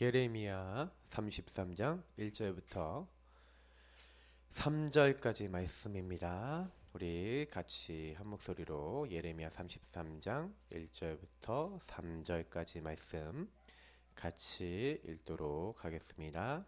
예레미야 33장 1절부터 3절까지 말씀입니다. 우리 같이 한 목소리로 예레미야 33장 1절부터 3절까지 말씀 같이 읽도록 하겠습니다.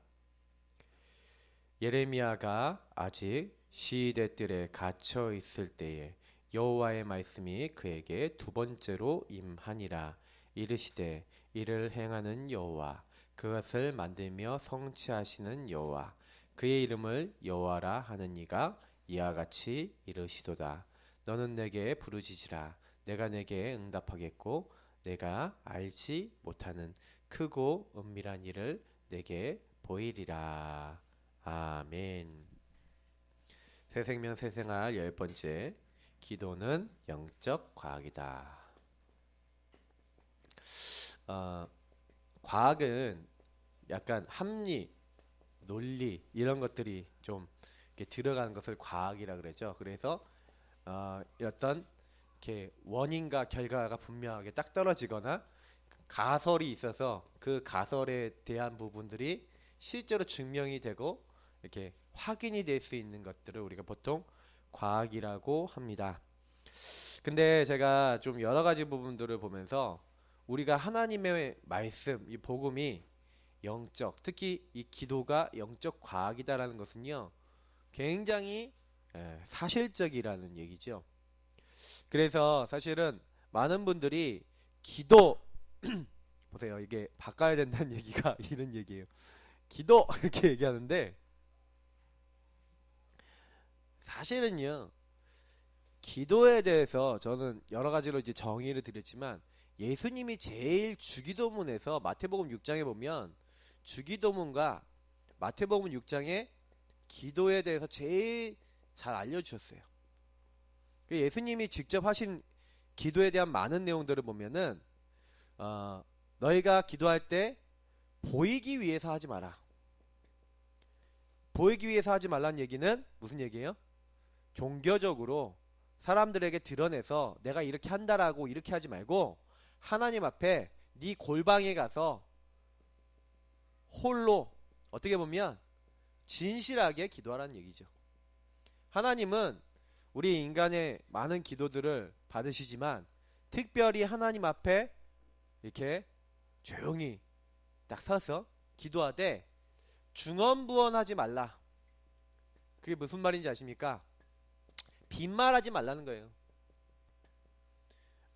예레미야가 아직 시대 뜰에 갇혀 있을 때에 여호와의 말씀이 그에게 두 번째로 임하니라. 이르시되 이를 행하는 여호와, 그것을 만들며 성취하시는 여호와, 그의 이름을 여호와라 하는 이가 이와 같이 이르시도다. 너는 내게 부르짖으라. 내가 내게 응답하겠고 내가 알지 못하는 크고 은밀한 일을 내게 보이리라. 아멘. 새생명 새생활 10번째, 기도는 영적 과학이다. 과학은 약간 합리, 논리 이런 것들이 좀 이렇게 들어가는 것을 과학이라 그러죠. 그래서 어떤 이렇게 원인과 결과가 분명하게 딱 떨어지거나 가설이 있어서 그 가설에 대한 부분들이 실제로 증명이 되고 이렇게 확인이 될 수 있는 것들을 우리가 보통 과학이라고 합니다. 근데 제가 좀 여러 가지 부분들을 보면서 우리가 하나님의 말씀, 이 복음이 영적, 특히 이 기도가 영적 과학이다라는 것은요, 굉장히 사실적이라는 얘기죠. 그래서 사실은 많은 분들이 기도 보세요, 이게 바꿔야 된다는 얘기가 이런 얘기예요. 기도 이렇게 얘기하는데 사실은요, 기도에 대해서 저는 여러 가지로 이제 정의를 드렸지만 예수님이 제일 주기도문에서 마태복음 6장에 보면 주기도문과 마태복음 6장에 기도에 대해서 제일 잘 알려주셨어요. 예수님이 직접 하신 기도에 대한 많은 내용들을 보면은 너희가 기도할 때 보이기 위해서 하지 마라. 보이기 위해서 하지 말라는 얘기는 무슨 얘기예요? 종교적으로 사람들에게 드러내서 내가 이렇게 한다라고 이렇게 하지 말고 하나님 앞에 네 골방에 가서 홀로 어떻게 보면 진실하게 기도하라는 얘기죠. 하나님은 우리 인간의 많은 기도들을 받으시지만 특별히 하나님 앞에 이렇게 조용히 딱 서서 기도하되 중언부언하지 말라. 그게 무슨 말인지 아십니까? 빈말하지 말라는 거예요.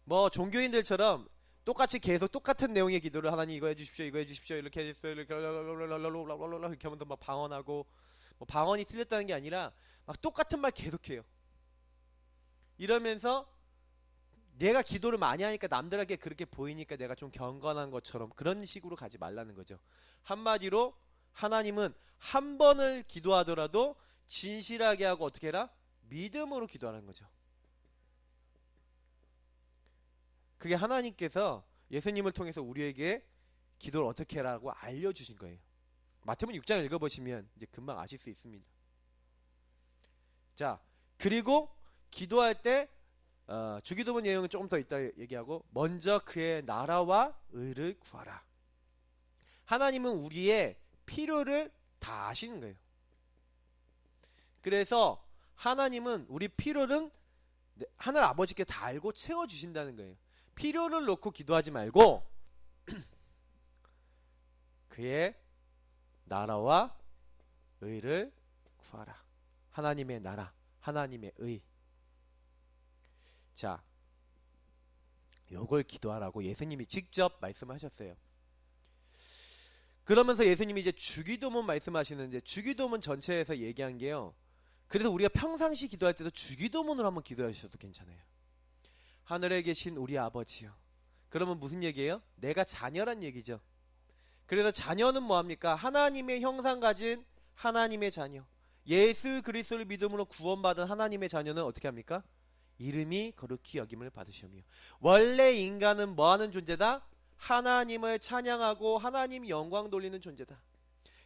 뭐 종교인들처럼 똑같이 계속 똑같은 내용의 기도를 하나님 이거 해주십시오, 이거 해주십시오, 이렇게 해주십시오, 이렇게 이렇게 하면서 막 방언하고, 뭐 방언이 틀렸다는 게 아니라 막 똑같은 말 계속해요. 이러면서 내가 기도를 많이 하니까 남들에게 그렇게 보이니까 내가 좀 경건한 것처럼 그런 식으로 가지 말라는 거죠. 한마디로 하나님은 한 번을 기도하더라도 진실하게 하고 어떻게 해라? 믿음으로 기도하는 거죠. 그게 하나님께서 예수님을 통해서 우리에게 기도를 어떻게 하라고 알려주신 거예요. 마태복음 6장 읽어보시면 이제 금방 아실 수 있습니다. 자, 그리고 기도할 때 주기도문 내용은 조금 더 이따 얘기하고 먼저 그의 나라와 의를 구하라. 하나님은 우리의 필요를 다 아시는 거예요. 그래서 하나님은 우리 필요는 하늘 아버지께 다 알고 채워주신다는 거예요. 필요를 놓고 기도하지 말고 그의 나라와 의를 구하라. 하나님의 나라, 하나님의 의. 자, 요걸 기도하라고 예수님이 직접 말씀하셨어요. 그러면서 예수님이 이제 주기도문 말씀하시는데 주기도문 전체에서 얘기한 게요, 그래서 우리가 평상시 기도할 때도 주기도문으로 한번 기도하셔도 괜찮아요. 하늘에 계신 우리 아버지요. 그러면 무슨 얘기예요? 내가 자녀란 얘기죠. 그래서 자녀는 뭐합니까? 하나님의 형상 가진 하나님의 자녀. 예수 그리스도를 믿음으로 구원받은 하나님의 자녀는 어떻게 합니까? 이름이 거룩히 여김을 받으시며. 원래 인간은 뭐하는 존재다? 하나님을 찬양하고 하나님 영광 돌리는 존재다.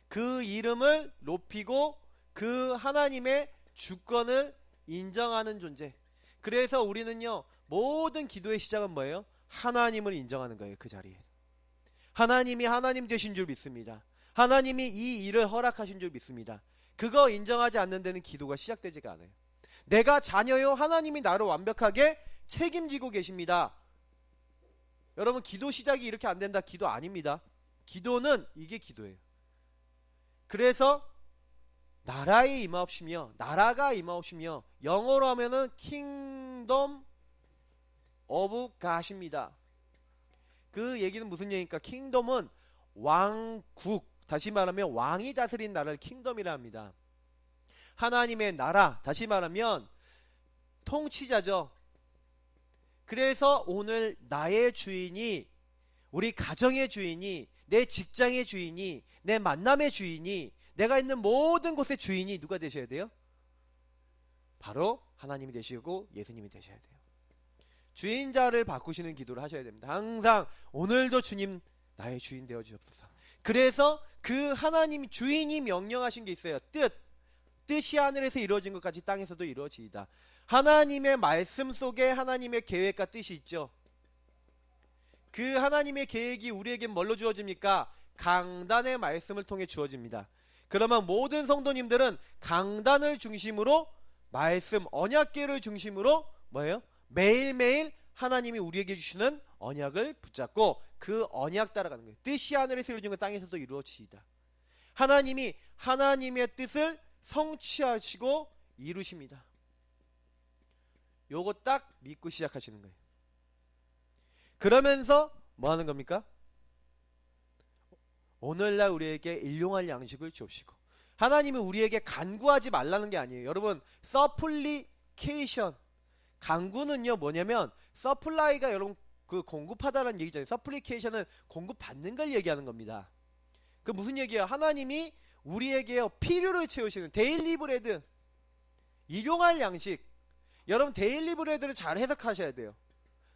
그 이름을 높이고 그 하나님의 주권을 인정하는 존재. 그래서 우리는요, 모든 기도의 시작은 뭐예요? 하나님을 인정하는 거예요. 그 자리에 하나님이 하나님 되신 줄 믿습니다. 하나님이 이 일을 허락하신 줄 믿습니다. 그거 인정하지 않는 데는 기도가 시작되지가 않아요. 내가 자녀요, 하나님이 나를 완벽하게 책임지고 계십니다. 여러분, 기도 시작이 이렇게 안 된다, 기도 아닙니다. 기도는 이게 기도예요. 그래서 나라에 임하옵시며, 나라가 임하옵시며, 영어로 하면은 킹덤 오브 갓입니다. 그 얘기는 무슨 얘기입니까? 킹덤은 왕국, 다시 말하면 왕이 다스린 나라를 킹덤이라 합니다. 하나님의 나라, 다시 말하면 통치자죠. 그래서 오늘 나의 주인이, 우리 가정의 주인이, 내 직장의 주인이, 내 만남의 주인이, 내가 있는 모든 곳의 주인이 누가 되셔야 돼요? 바로 하나님이 되시고 예수님이 되셔야 돼요. 주인자를 바꾸시는 기도를 하셔야 됩니다. 항상 오늘도 주님 나의 주인 되어 주옵소서. 그래서 그 하나님 주인이 명령하신 게 있어요. 뜻이 하늘에서 이루어진 것까지 땅에서도 이루어지이다. 하나님의 말씀 속에 하나님의 계획과 뜻이 있죠. 그 하나님의 계획이 우리에게 뭘로 주어집니까? 강단의 말씀을 통해 주어집니다. 그러면 모든 성도님들은 강단을 중심으로, 말씀, 언약궤를 중심으로 뭐예요? 매일매일 하나님이 우리에게 주시는 언약을 붙잡고 그 언약 따라가는 거예요. 뜻이 하늘에서 이루어진 것 땅에서도 이루어지이다. 하나님이 하나님의 뜻을 성취하시고 이루십니다. 요거 딱 믿고 시작하시는 거예요. 그러면서 뭐 하는 겁니까? 오늘날 우리에게 일용할 양식을 주옵시고. 하나님이 우리에게 간구하지 말라는 게 아니에요. 여러분, 서플리케이션, 간구는요 뭐냐면, 서플라이가 여러분 그 공급하다라는 얘기잖아요. 서플리케이션은 공급받는 걸 얘기하는 겁니다. 그 무슨 얘기예요? 하나님이 우리에게요 필요를 채우시는 데일리 브레드, 일용할 양식. 여러분, 데일리 브레드를 잘 해석하셔야 돼요.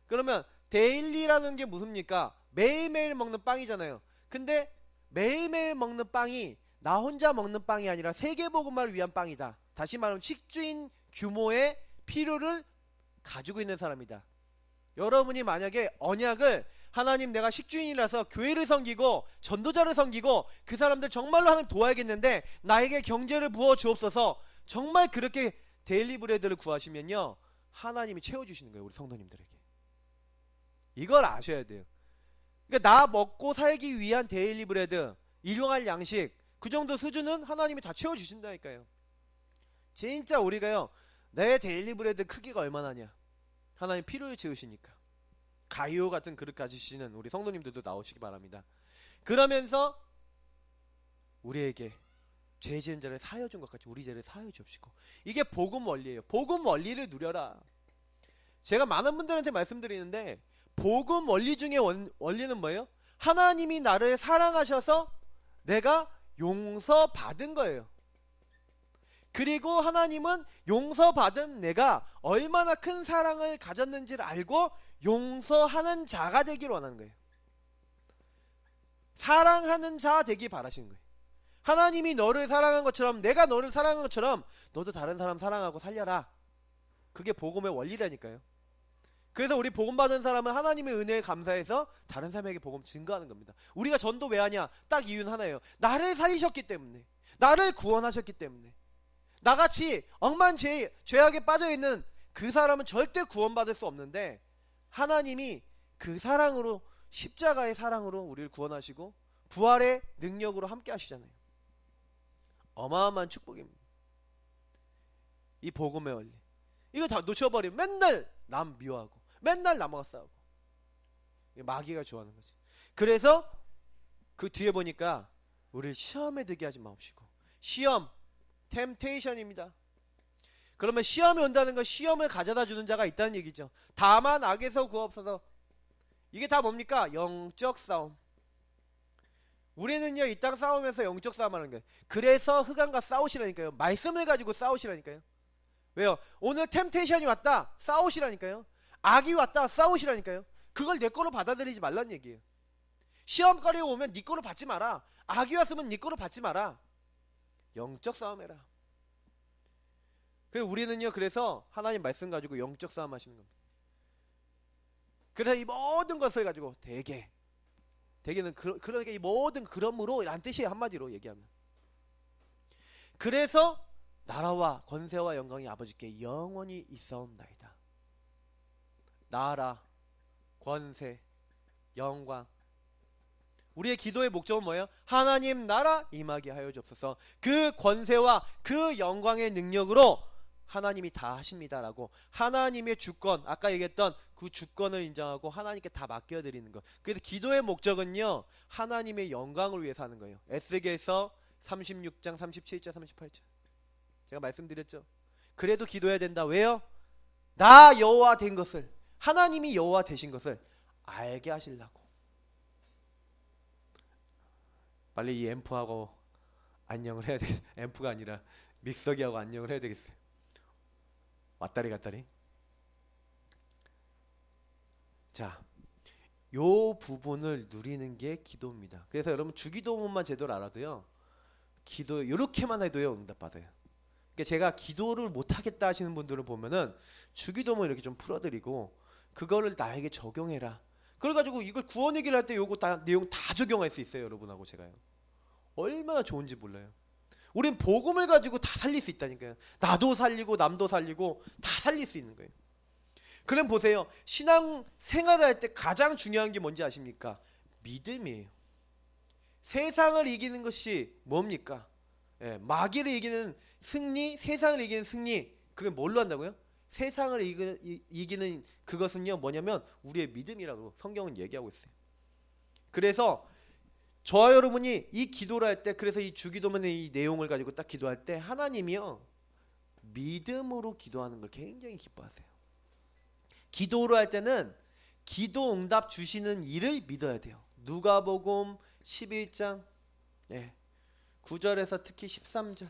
그러면 데일리라는 게 무슨입니까? 매일매일 먹는 빵이잖아요. 근데 매일매일 먹는 빵이 나 혼자 먹는 빵이 아니라 세계복음화를 위한 빵이다. 다시 말하면 식주인 규모의 필요를 가지고 있는 사람이다. 여러분이 만약에 언약을, 하나님 내가 식주인이라서 교회를 섬기고 전도자를 섬기고 그 사람들 정말로 하나님 도와야겠는데 나에게 경제를 부어 주옵소서, 정말 그렇게 데일리 브레드를 구하시면요 하나님이 채워주시는 거예요. 우리 성도님들에게. 이걸 아셔야 돼요. 그러니까 나 먹고 살기 위한 데일리 브레드, 일용할 양식, 그 정도 수준은 하나님이 다 채워주신다니까요. 진짜 우리가요 내 데일리 브레드 크기가 얼마나냐, 하나님 필요를 채우시니까. 가이오 같은 그릇 가지시는 우리 성도님들도 나오시기 바랍니다. 그러면서 우리에게 죄 지은 자를 사하여 준 것 같이 우리 죄를 사하여 주옵시고. 이게 복음 원리예요. 복음 원리를 누려라. 제가 많은 분들한테 말씀드리는데, 복음 원리 중에 원리는 뭐예요? 하나님이 나를 사랑하셔서 내가 용서받은 거예요. 그리고 하나님은 용서받은 내가 얼마나 큰 사랑을 가졌는지를 알고 용서하는 자가 되길 원하는 거예요. 사랑하는 자 되길 바라시는 거예요. 하나님이 너를 사랑한 것처럼, 내가 너를 사랑한 것처럼 너도 다른 사람 사랑하고 살려라. 그게 복음의 원리라니까요. 그래서 우리 복음 받은 사람은 하나님의 은혜에 감사해서 다른 사람에게 복음 증거하는 겁니다. 우리가 전도 왜 하냐? 딱 이유는 하나예요. 나를 살리셨기 때문에, 나를 구원하셨기 때문에. 나같이 억만 죄악에 빠져있는 그 사람은 절대 구원받을 수 없는데, 하나님이 그 사랑으로, 십자가의 사랑으로 우리를 구원하시고 부활의 능력으로 함께 하시잖아요. 어마어마한 축복입니다. 이 복음의 원리, 이거 다 놓쳐버리면 맨날 남 미워하고 맨날 남과 싸우고, 마귀가 좋아하는 거지. 그래서 그 뒤에 보니까 우리를 시험에 들게 하지 마옵시고. 시험, 템테이션입니다. 그러면 시험이 온다는 건 시험을 가져다 주는 자가 있다는 얘기죠. 다만 악에서 구하옵소서. 이게 다 뭡니까? 영적 싸움. 우리는요 이 땅 싸우면서 영적 싸움 하는 거예요. 그래서 흑암과 싸우시라니까요. 말씀을 가지고 싸우시라니까요. 왜요? 오늘 템테이션이 왔다, 싸우시라니까요. 악이 왔다, 싸우시라니까요. 그걸 내 거로 받아들이지 말란 얘기예요. 시험거리가 오면 네 거로 받지 마라. 악이 왔으면 네 거로 받지 마라. 영적 싸움해라. 우리는요 그래서 하나님 말씀 가지고 영적 싸움 하시는 겁니다. 그래서 이 모든 것을 가지고 되게 대개는 그러니까 이 모든 그러므로 이란 뜻이에요. 한마디로 얘기하면. 그래서 나라와 권세와 영광이 아버지께 영원히 있사옵나이다. 나라, 권세, 영광. 우리의 기도의 목적은 뭐예요? 하나님 나라 임하게 하여 주옵소서. 그 권세와 그 영광의 능력으로 하나님이 다 하십니다라고 하나님의 주권, 아까 얘기했던 그 주권을 인정하고 하나님께 다 맡겨드리는 것. 그래서 기도의 목적은요, 하나님의 영광을 위해서 하는 거예요. 에스겔서 36장 37절 38절 제가 말씀드렸죠. 그래도 기도해야 된다. 왜요? 나 여호와 된 것을, 하나님이 여호와 되신 것을 알게 하시려고. 빨리 이 앰프하고 안녕을 해야 되겠어요. 앰프가 아니라 믹서기하고 안녕을 해야 되겠어요. 왔다리 갔다리. 자, 요 부분을 누리는 게 기도입니다. 그래서 여러분 주기도문만 제대로 알아도요, 기도 이렇게만 해도요 응답받아요. 그러니까 제가 기도를 못하겠다 하시는 분들을 보면은 주기도문 이렇게 좀 풀어드리고 그거를 나에게 적용해라. 그래가지고 이걸 구원 얘기를 할 때 요거 다 내용 다 적용할 수 있어요. 여러분하고 제가요. 얼마나 좋은지 몰라요. 우린 복음을 가지고 다 살릴 수 있다니까요. 나도 살리고 남도 살리고 다 살릴 수 있는 거예요. 그럼 보세요. 신앙 생활을 할 때 가장 중요한 게 뭔지 아십니까? 믿음이에요. 세상을 이기는 것이 뭡니까? 예, 마귀를 이기는 승리, 세상을 이기는 승리. 그게 뭘로 한다고요? 세상을 이기는 그것은요 뭐냐면 우리의 믿음이라고 성경은 얘기하고 있어요. 그래서 저와 여러분이 이 기도를 할 때, 그래서 이 주기도문의 이 내용을 가지고 딱 기도할 때 하나님이요 믿음으로 기도하는 걸 굉장히 기뻐하세요. 기도를 할 때는 기도 응답 주시는 일을 믿어야 돼요. 누가복음 11장 9절에서 특히 13절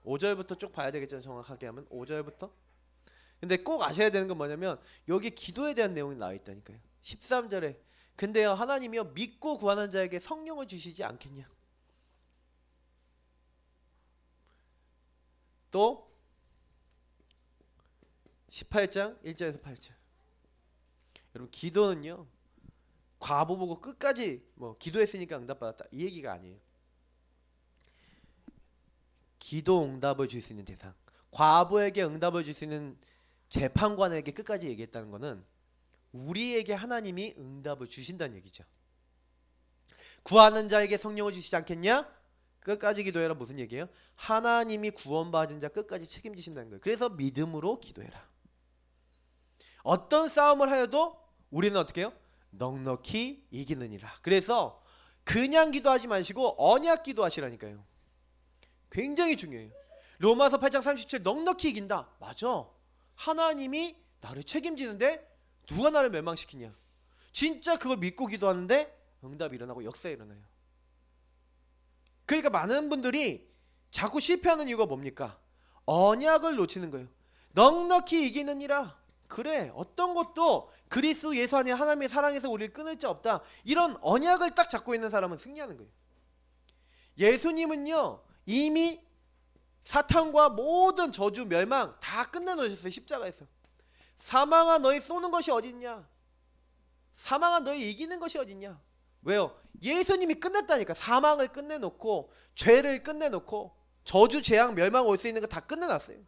5절부터 쭉 봐야 되겠죠. 정확하게 하면 5절부터. 근데 꼭 아셔야 되는 건 뭐냐면 여기 기도에 대한 내용이 나와 있다니까요. 13절에 근데요 하나님이요 믿고 구하는 자에게 성령을 주시지 않겠냐. 또 18장 1절에서 8절. 여러분 기도는요 과부 보고 끝까지 뭐 기도했으니까 응답받았다 이 얘기가 아니에요. 기도 응답을 줄 수 있는 대상, 과부에게 응답을 줄 수 있는 재판관에게 끝까지 얘기했다는 것은 우리에게 하나님이 응답을 주신다는 얘기죠. 구하는 자에게 성령을 주시지 않겠냐? 끝까지 기도해라. 무슨 얘기예요? 하나님이 구원받은 자 끝까지 책임지신다는 거예요. 그래서 믿음으로 기도해라. 어떤 싸움을 하여도 우리는 어떻게 해요? 넉넉히 이기느니라. 그래서 그냥 기도하지 마시고 언약 기도하시라니까요. 굉장히 중요해요. 로마서 8장 37 넉넉히 이긴다. 맞아. 하나님이 나를 책임지는데 누가 나를 멸망시키냐. 진짜 그걸 믿고 기도하는데 응답이 일어나고 역사가 일어나요. 그러니까 많은 분들이 자꾸 실패하는 이유가 뭡니까? 언약을 놓치는 거예요. 넉넉히 이기느니라. 그래 어떤 것도 그리스도 예수 안에 하나님의 사랑에서 우리를 끊을 자 없다. 이런 언약을 딱 잡고 있는 사람은 승리하는 거예요. 예수님은요 이미 사탄과 모든 저주 멸망 다 끝내놓으셨어요. 십자가에서. 사망아 너희 쏘는 것이 어딨냐. 사망아 너희 이기는 것이 어딨냐. 왜요? 예수님이 끝냈다니까. 사망을 끝내놓고 죄를 끝내놓고 저주 재앙 멸망 올 수 있는 거 다 끝내놨어요.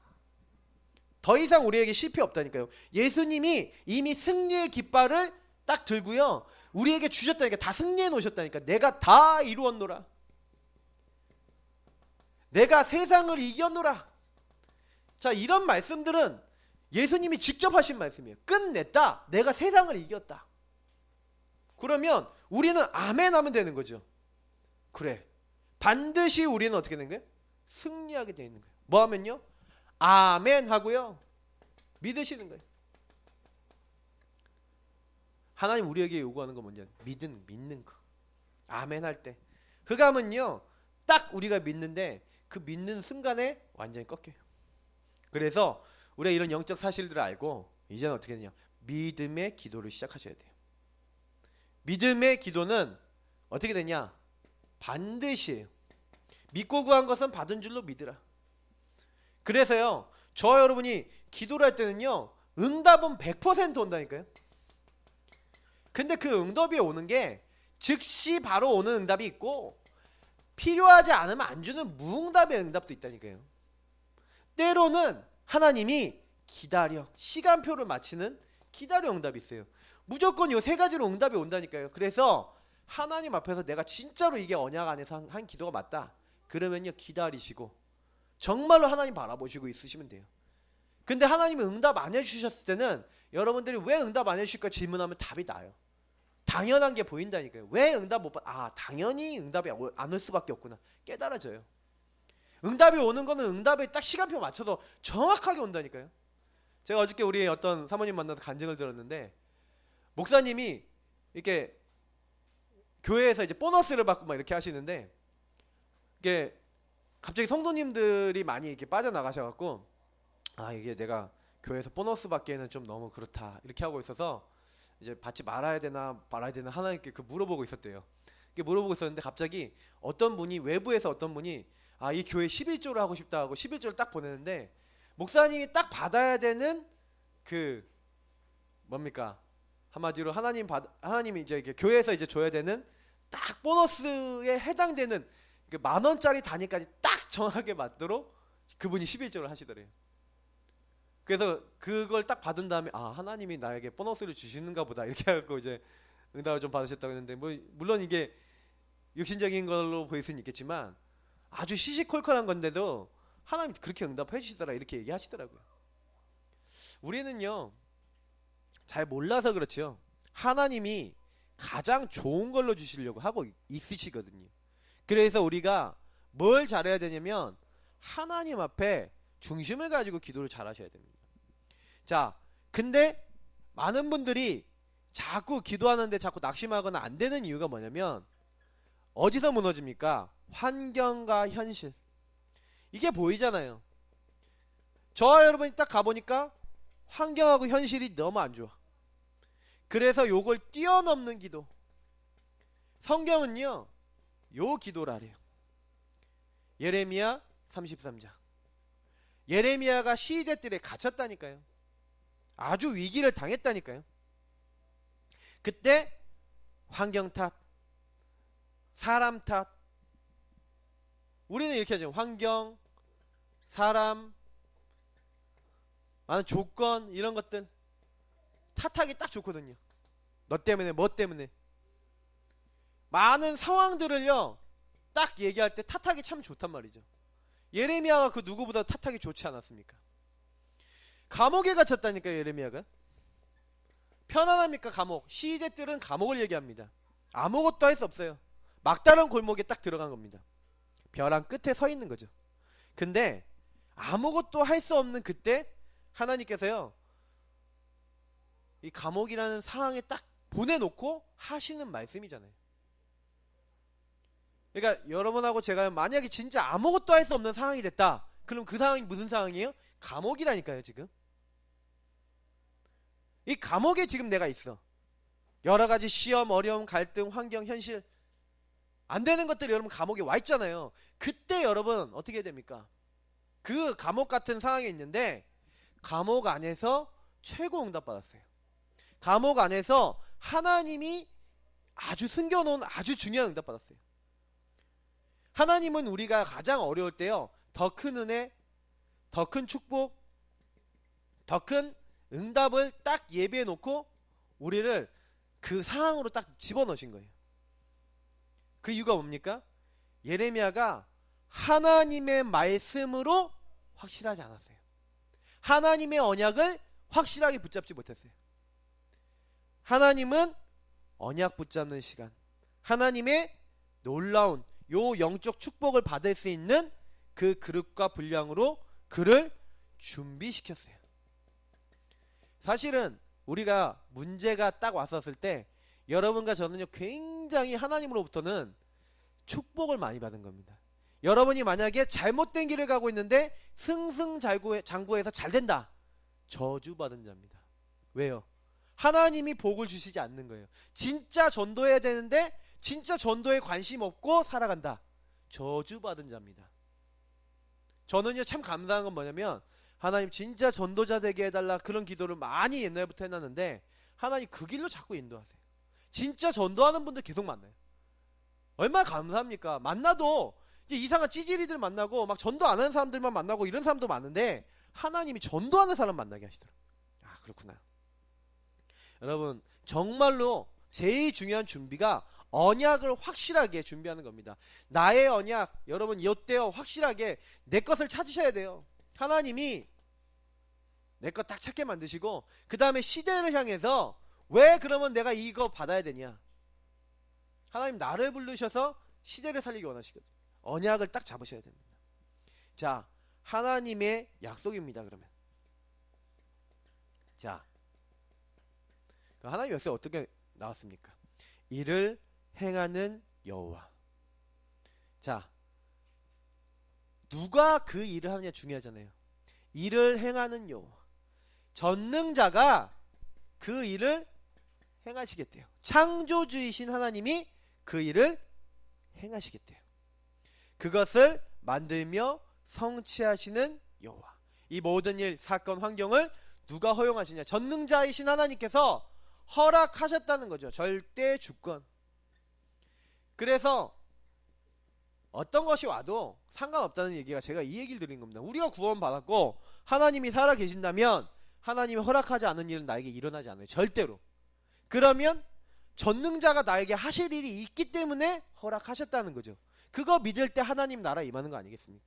더 이상 우리에게 실패 없다니까요. 예수님이 이미 승리의 깃발을 딱 들고요 우리에게 주셨다니까. 다 승리해 놓으셨다니까. 내가 다 이루었노라. 내가 세상을 이겼노라. 자 이런 말씀들은 예수님이 직접 하신 말씀이에요. 끝냈다. 내가 세상을 이겼다. 그러면 우리는 아멘 하면 되는 거죠. 그래 반드시 우리는 어떻게 되는 거예요? 승리하게 되어 있는 거예요. 뭐 하면요? 아멘 하고요 믿으시는 거예요. 하나님 우리에게 요구하는 건 뭔지 믿는 거. 아멘 할 때 흑암은요 딱 우리가 믿는데 그 믿는 순간에 완전히 꺾여요. 그래서 우리가 이런 영적 사실들을 알고 이제는 어떻게 되냐, 믿음의 기도를 시작하셔야 돼요. 믿음의 기도는 어떻게 되냐, 반드시 믿고 구한 것은 받은 줄로 믿으라. 그래서요 저와 여러분이 기도를 할 때는요 응답은 100% 온다니까요. 근데 그 응답이 오는 게 즉시 바로 오는 응답이 있고 필요하지 않으면 안 주는 무응답의 응답도 있다니까요. 때로는 하나님이 기다려 시간표를 맞추는 기다려 응답이 있어요. 무조건 이 세 가지로 응답이 온다니까요. 그래서 하나님 앞에서 내가 진짜로 이게 언약 안에서 한 기도가 맞다 그러면요 기다리시고 정말로 하나님 바라보시고 있으시면 돼요. 근데 하나님이 응답 안 해주셨을 때는 여러분들이 왜 응답 안 해주실까 질문하면 답이 나요. 당연한 게 보인다니까요. 왜 응답 못 받? 아 당연히 응답이 안 올 수밖에 없구나 깨달아져요. 응답이 오는 거는 응답에 딱 시간표 맞춰서 정확하게 온다니까요. 제가 어저께 우리 어떤 사모님 만나서 간증을 들었는데 목사님이 이렇게 교회에서 이제 보너스를 받고 막 이렇게 하시는데 이게 갑자기 성도님들이 많이 이렇게 빠져나가셔갖고 아 이게 내가 교회에서 보너스 받기에는 좀 너무 그렇다 이렇게 하고 있어서 이제 받지 말아야 되나 말아야 되나 하나님께 그 물어보고 있었대요. 이게 물어보고 있었는데 갑자기 어떤 분이 외부에서 어떤 분이 아 이 교회 11조를 하고 싶다 하고 11조를 딱 보내는데 목사님이 딱 받아야 되는 그 뭡니까 한마디로 하나님이 이제 이렇게 교회에서 이제 줘야 되는 딱 보너스에 해당되는 그 10,000원짜리 단위까지 딱 정확하게 맞도록 그분이 11조를 하시더래요. 그래서 그걸 딱 받은 다음에 아 하나님이 나에게 보너스를 주시는가 보다 이렇게 해갖고 이제 응답을 좀 받으셨다고 했는데 뭐 물론 이게 육신적인 걸로 보일 수는 있겠지만 아주 시시콜콜한 건데도 하나님이 그렇게 응답해 주시더라 이렇게 얘기하시더라고요. 우리는요 잘 몰라서 그렇죠. 하나님이 가장 좋은 걸로 주시려고 하고 있으시거든요. 그래서 우리가 뭘 잘해야 되냐면 하나님 앞에 중심을 가지고 기도를 잘 하셔야 됩니다. 자, 근데 많은 분들이 자꾸 기도하는데 자꾸 낙심하거나 안 되는 이유가 뭐냐면 어디서 무너집니까? 환경과 현실. 이게 보이잖아요. 저와 여러분이 딱 가보니까 환경하고 현실이 너무 안 좋아. 그래서 요걸 뛰어넘는 기도. 성경은요 요 기도라래요. 예레미야 33장. 예레미야가 시대들에 갇혔다니까요. 아주 위기를 당했다니까요. 그때 환경 탓, 사람 탓. 우리는 이렇게 하죠. 환경, 사람, 많은 조건 이런 것들 탓하기 딱 좋거든요. 너 때문에 뭐 때문에 많은 상황들을요 딱 얘기할 때 탓하기 참 좋단 말이죠. 예레미야가 그 누구보다 탓하기 좋지 않았습니까? 감옥에 갇혔다니까요. 예레미야가 편안합니까? 감옥. 시대들은 감옥을 얘기합니다. 아무것도 할 수 없어요. 막다른 골목에 딱 들어간 겁니다. 벼랑 끝에 서 있는 거죠. 근데 아무것도 할 수 없는 그때 하나님께서요 이 감옥이라는 상황에 딱 보내놓고 하시는 말씀이잖아요. 그러니까 여러분하고 제가 만약에 진짜 아무것도 할 수 없는 상황이 됐다. 그럼 그 상황이 무슨 상황이에요? 감옥이라니까요. 지금 이 감옥에 지금 내가 있어. 여러가지 시험, 어려움, 갈등, 환경, 현실 안 되는 것들이 여러분 감옥에 와 있잖아요. 그때 여러분 어떻게 해야 됩니까? 그 감옥 같은 상황에 있는데 감옥 안에서 최고 응답 받았어요. 감옥 안에서 하나님이 아주 숨겨놓은 아주 중요한 응답 받았어요. 하나님은 우리가 가장 어려울 때요 더 큰 은혜, 더 큰 축복, 더 큰 응답을 딱 예비해 놓고 우리를 그 상황으로 딱 집어넣으신 거예요. 그 이유가 뭡니까? 예레미야가 하나님의 말씀으로 확실하지 않았어요. 하나님의 언약을 확실하게 붙잡지 못했어요. 하나님은 언약 붙잡는 시간, 하나님의 놀라운 요 영적 축복을 받을 수 있는 그 그릇과 분량으로 그를 준비시켰어요. 사실은 우리가 문제가 딱 왔었을 때 여러분과 저는요 굉장히 하나님으로부터는 축복을 많이 받은 겁니다. 여러분이 만약에 잘못된 길을 가고 있는데 승승장구해서 잘 된다, 저주받은 자입니다. 왜요? 하나님이 복을 주시지 않는 거예요. 진짜 전도해야 되는데 진짜 전도에 관심 없고 살아간다, 저주받은 자입니다. 저는요 참 감사한 건 뭐냐면 하나님 진짜 전도자 되게 해달라 그런 기도를 많이 옛날부터 해놨는데 하나님 그 길로 자꾸 인도하세요. 진짜 전도하는 분들 계속 만나요. 얼마나 감사합니까? 만나도 이제 이상한 찌질이들 만나고 막 전도 안 하는 사람들만 만나고 이런 사람도 많은데 하나님이 전도하는 사람 만나게 하시더라고요. 아, 그렇구나. 여러분, 정말로 제일 중요한 준비가 언약을 확실하게 준비하는 겁니다. 나의 언약, 여러분 이때요 확실하게 내 것을 찾으셔야 돼요. 하나님이 내 것 딱 찾게 만드시고 그 다음에 시대를 향해서 왜 그러면 내가 이거 받아야 되냐. 하나님 나를 부르셔서 시대를 살리기 원하시거든요. 언약을 딱 잡으셔야 됩니다. 자, 하나님의 약속입니다. 그러면 자, 하나님의 약속이 어떻게 나왔습니까? 이를 행하는 여호와. 자, 누가 그 일을 하느냐 중요하잖아요. 일을 행하는 여호와. 전능자가 그 일을 행하시겠대요. 창조주이신 하나님이 그 일을 행하시겠대요. 그것을 만들며 성취하시는 여호와. 이 모든 일, 사건, 환경을 누가 허용하시냐? 전능자이신 하나님께서 허락하셨다는 거죠. 절대 주권. 그래서 어떤 것이 와도 상관없다는 얘기가, 제가 이 얘기를 드린 겁니다. 우리가 구원받았고 하나님이 살아 계신다면 하나님이 허락하지 않은 일은 나에게 일어나지 않아요. 절대로. 그러면 전능자가 나에게 하실 일이 있기 때문에 허락하셨다는 거죠. 그거 믿을 때 하나님 나라 임하는 거 아니겠습니까?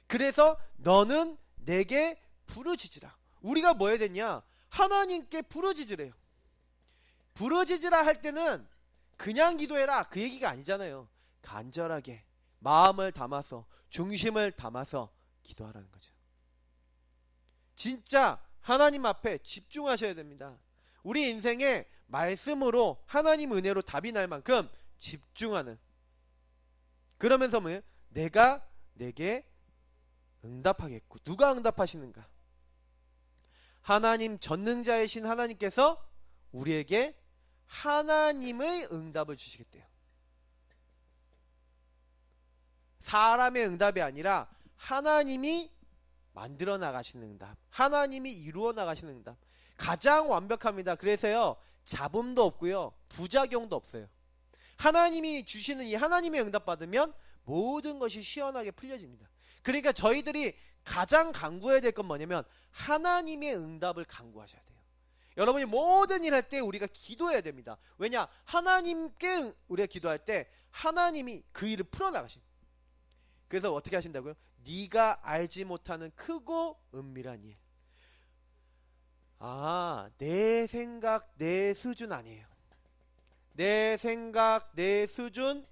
그래서 너는 내게 부르짖으라. 우리가 뭐 해야 되냐? 하나님께 부르짖으래요. 부르짖으라 할 때는 그냥 기도해라 그 얘기가 아니잖아요. 간절하게 마음을 담아서 중심을 담아서 기도하라는 거죠. 진짜 하나님 앞에 집중하셔야 됩니다. 우리 인생에 말씀으로 하나님 은혜로 답이 날 만큼 집중하는, 그러면서 뭐예요? 내가 내게 응답하겠고. 누가 응답하시는가? 하나님, 전능자이신 하나님께서 우리에게 하나님의 응답을 주시겠대요. 사람의 응답이 아니라 하나님이 만들어 나가시는 응답, 하나님이 이루어 나가시는 응답, 가장 완벽합니다. 그래서요 잡음도 없고요 부작용도 없어요. 하나님이 주시는 이 하나님의 응답 받으면 모든 것이 시원하게 풀려집니다. 그러니까 저희들이 가장 간구해야 될 건 뭐냐면 하나님의 응답을 간구하셔야 돼요. 여러분이 모든 일 할 때 우리가 기도해야 됩니다. 왜냐? 하나님께 우리가 기도할 때 하나님이 그 일을 풀어나가십니다. 그래서 어떻게 하신다고요? 네가 알지 못하는 크고 은밀한 일. 아, 내 생각 내 수준 아니에요. 내 생각 내 수준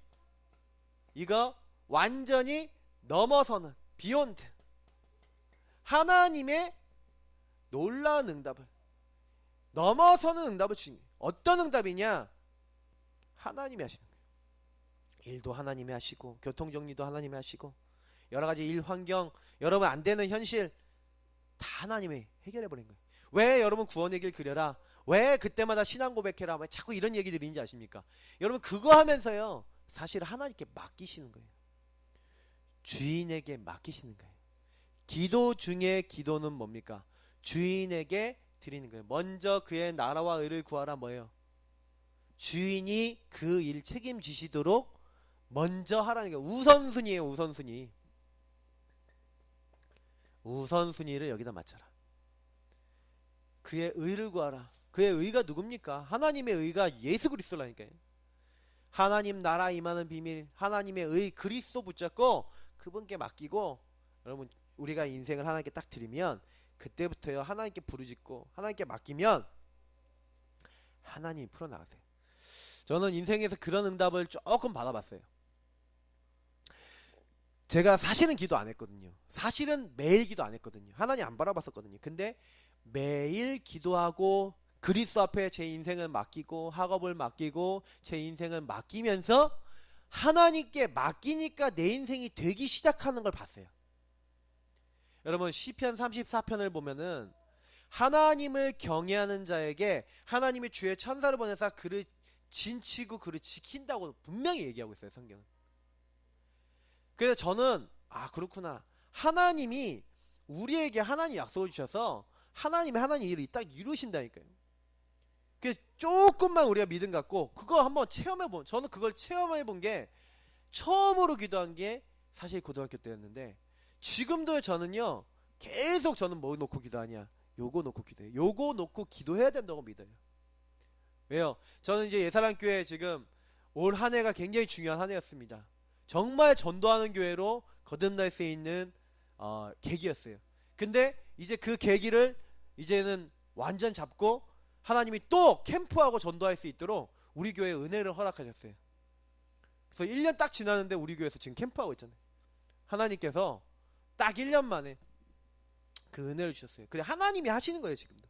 이거 완전히 넘어서는 비욘드 하나님의 놀라운 응답을, 넘어서는 응답을 주신, 어떤 응답이냐? 하나님이 하시는 거예요. 일도 하나님이 하시고 교통정리도 하나님이 하시고 여러가지 일 환경, 여러분 안되는 현실 다 하나님이 해결해버린 거예요. 왜 여러분 구원의 길 그려라, 왜 그때마다 신앙 고백해라, 왜 자꾸 이런 얘기 들리는지 아십니까? 여러분 그거 하면서요 사실 하나님께 맡기시는 거예요. 주인에게 맡기시는 거예요. 기도 중에 기도는 뭡니까? 주인에게 드리는 거예요. 먼저 그의 나라와 의를 구하라. 뭐예요? 주인이 그 일 책임지시도록 먼저 하라는 거예요. 우선순위예요. 우선순위. 우선순위를 여기다 맞춰라. 그의 의를 구하라. 그의 의가 누굽니까? 하나님의 의가 예수 그리스도라니까요. 하나님 나라 임하는 비밀, 하나님의 의 그리스도 붙잡고 그분께 맡기고, 여러분 우리가 인생을 하나님께 딱 드리면 그때부터요 하나님께 부르짖고 하나님께 맡기면 하나님이 풀어나가세요. 저는 인생에서 그런 응답을 조금 받아봤어요. 제가 사실은 기도 안 했거든요. 사실은 매일 기도 안 했거든요. 하나님 안 바라봤었거든요. 근데 매일 기도하고 그리스도 앞에 제 인생을 맡기고 학업을 맡기고 제 인생을 맡기면서 하나님께 맡기니까 내 인생이 되기 시작하는 걸 봤어요. 여러분 시편 34편을 보면은 하나님을 경외하는 자에게 하나님이 주의 천사를 보내사 그를 진치고 그를 지킨다고 분명히 얘기하고 있어요. 성경은. 그래서 저는 아 그렇구나, 하나님이 우리에게 하나님 약속을 주셔서 하나님이 일을 딱 이루신다니까요. 그 조금만 우리가 믿음 갖고 그거 한번 체험해본, 저는 그걸 체험해본 게 처음으로 기도한 게 사실 고등학교 때였는데, 지금도 저는요 계속 저는 뭐 놓고 기도하냐, 요거 놓고 기도해, 요거 놓고 기도해야 된다고 믿어요. 왜요? 저는 이제 예사랑교회 지금 올 한 해가 굉장히 중요한 한 해였습니다. 정말 전도하는 교회로 거듭날 수 있는 계기였어요. 근데 이제 그 계기를 이제는 완전 잡고 하나님이 또 캠프하고 전도할 수 있도록 우리 교회에 은혜를 허락하셨어요. 그래서 1년 딱 지났는데 우리 교회에서 지금 캠프하고 있잖아요. 하나님께서 딱 1년 만에 그 은혜를 주셨어요. 그래, 하나님이 하시는 거예요 지금도.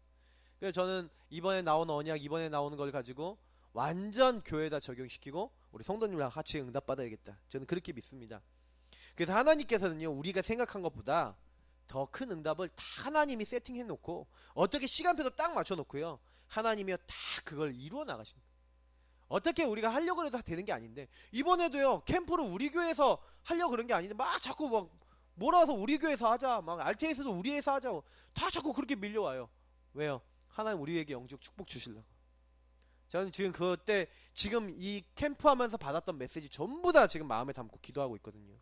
그래서 저는 이번에 나오는 언약, 이번에 나오는 걸 가지고 완전 교회에다 적용시키고 우리 성도님이랑 같이 응답받아야겠다, 저는 그렇게 믿습니다. 그래서 하나님께서는요 우리가 생각한 것보다 더 큰 응답을 다 하나님이 세팅해 놓고, 어떻게 시간표도 딱 맞춰 놓고요, 하나님이요 다 그걸 이루어 나가십니다. 어떻게 우리가 하려고 해도 다 되는 게 아닌데, 이번에도요 캠프를 우리 교회에서 하려고 그런 게 아닌데 막 자꾸 막 몰아서 우리 교회에서 하자, 막 RT에서도 우리에서 하자, 다 자꾸 그렇게 밀려와요. 왜요? 하나님 우리에게 영적 축복 주시려고. 저는 지금 그때 지금 이 캠프 하면서 받았던 메시지 전부 다 지금 마음에 담고 기도하고 있거든요.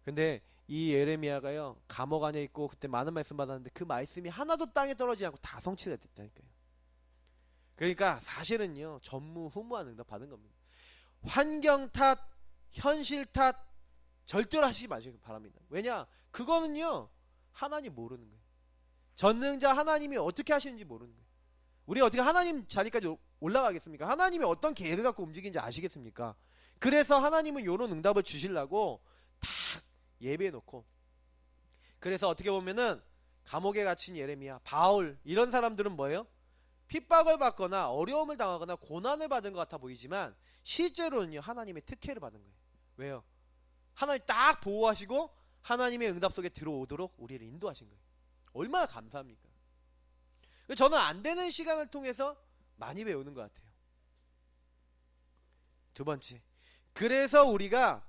근데 이 예레미야가요 감옥 안에 있고 그때 많은 말씀 받았는데 그 말씀이 하나도 땅에 떨어지지 않고 다 성취가 됐다니까요. 그러니까 사실은요 전무후무한 응답 받은 겁니다. 환경 탓, 현실 탓 절대로 하시지 마시기 바랍니다. 왜냐? 그거는요 하나님 모르는 거예요. 전능자 하나님이 어떻게 하시는지 모르는 거예요. 우리 어떻게 하나님 자리까지 올라가겠습니까? 하나님이 어떤 계획을 갖고 움직이는지 아시겠습니까? 그래서 하나님은 이런 응답을 주시려고 다 예배해 놓고, 그래서 어떻게 보면은 감옥에 갇힌 예레미야, 바울 이런 사람들은 뭐예요? 핍박을 받거나 어려움을 당하거나 고난을 받은 것 같아 보이지만 실제로는요 하나님의 특혜를 받은 거예요. 왜요? 하나님 딱 보호하시고 하나님의 응답 속에 들어오도록 우리를 인도하신 거예요. 얼마나 감사합니까? 저는 안 되는 시간을 통해서 많이 배우는 것 같아요. 두 번째, 그래서 우리가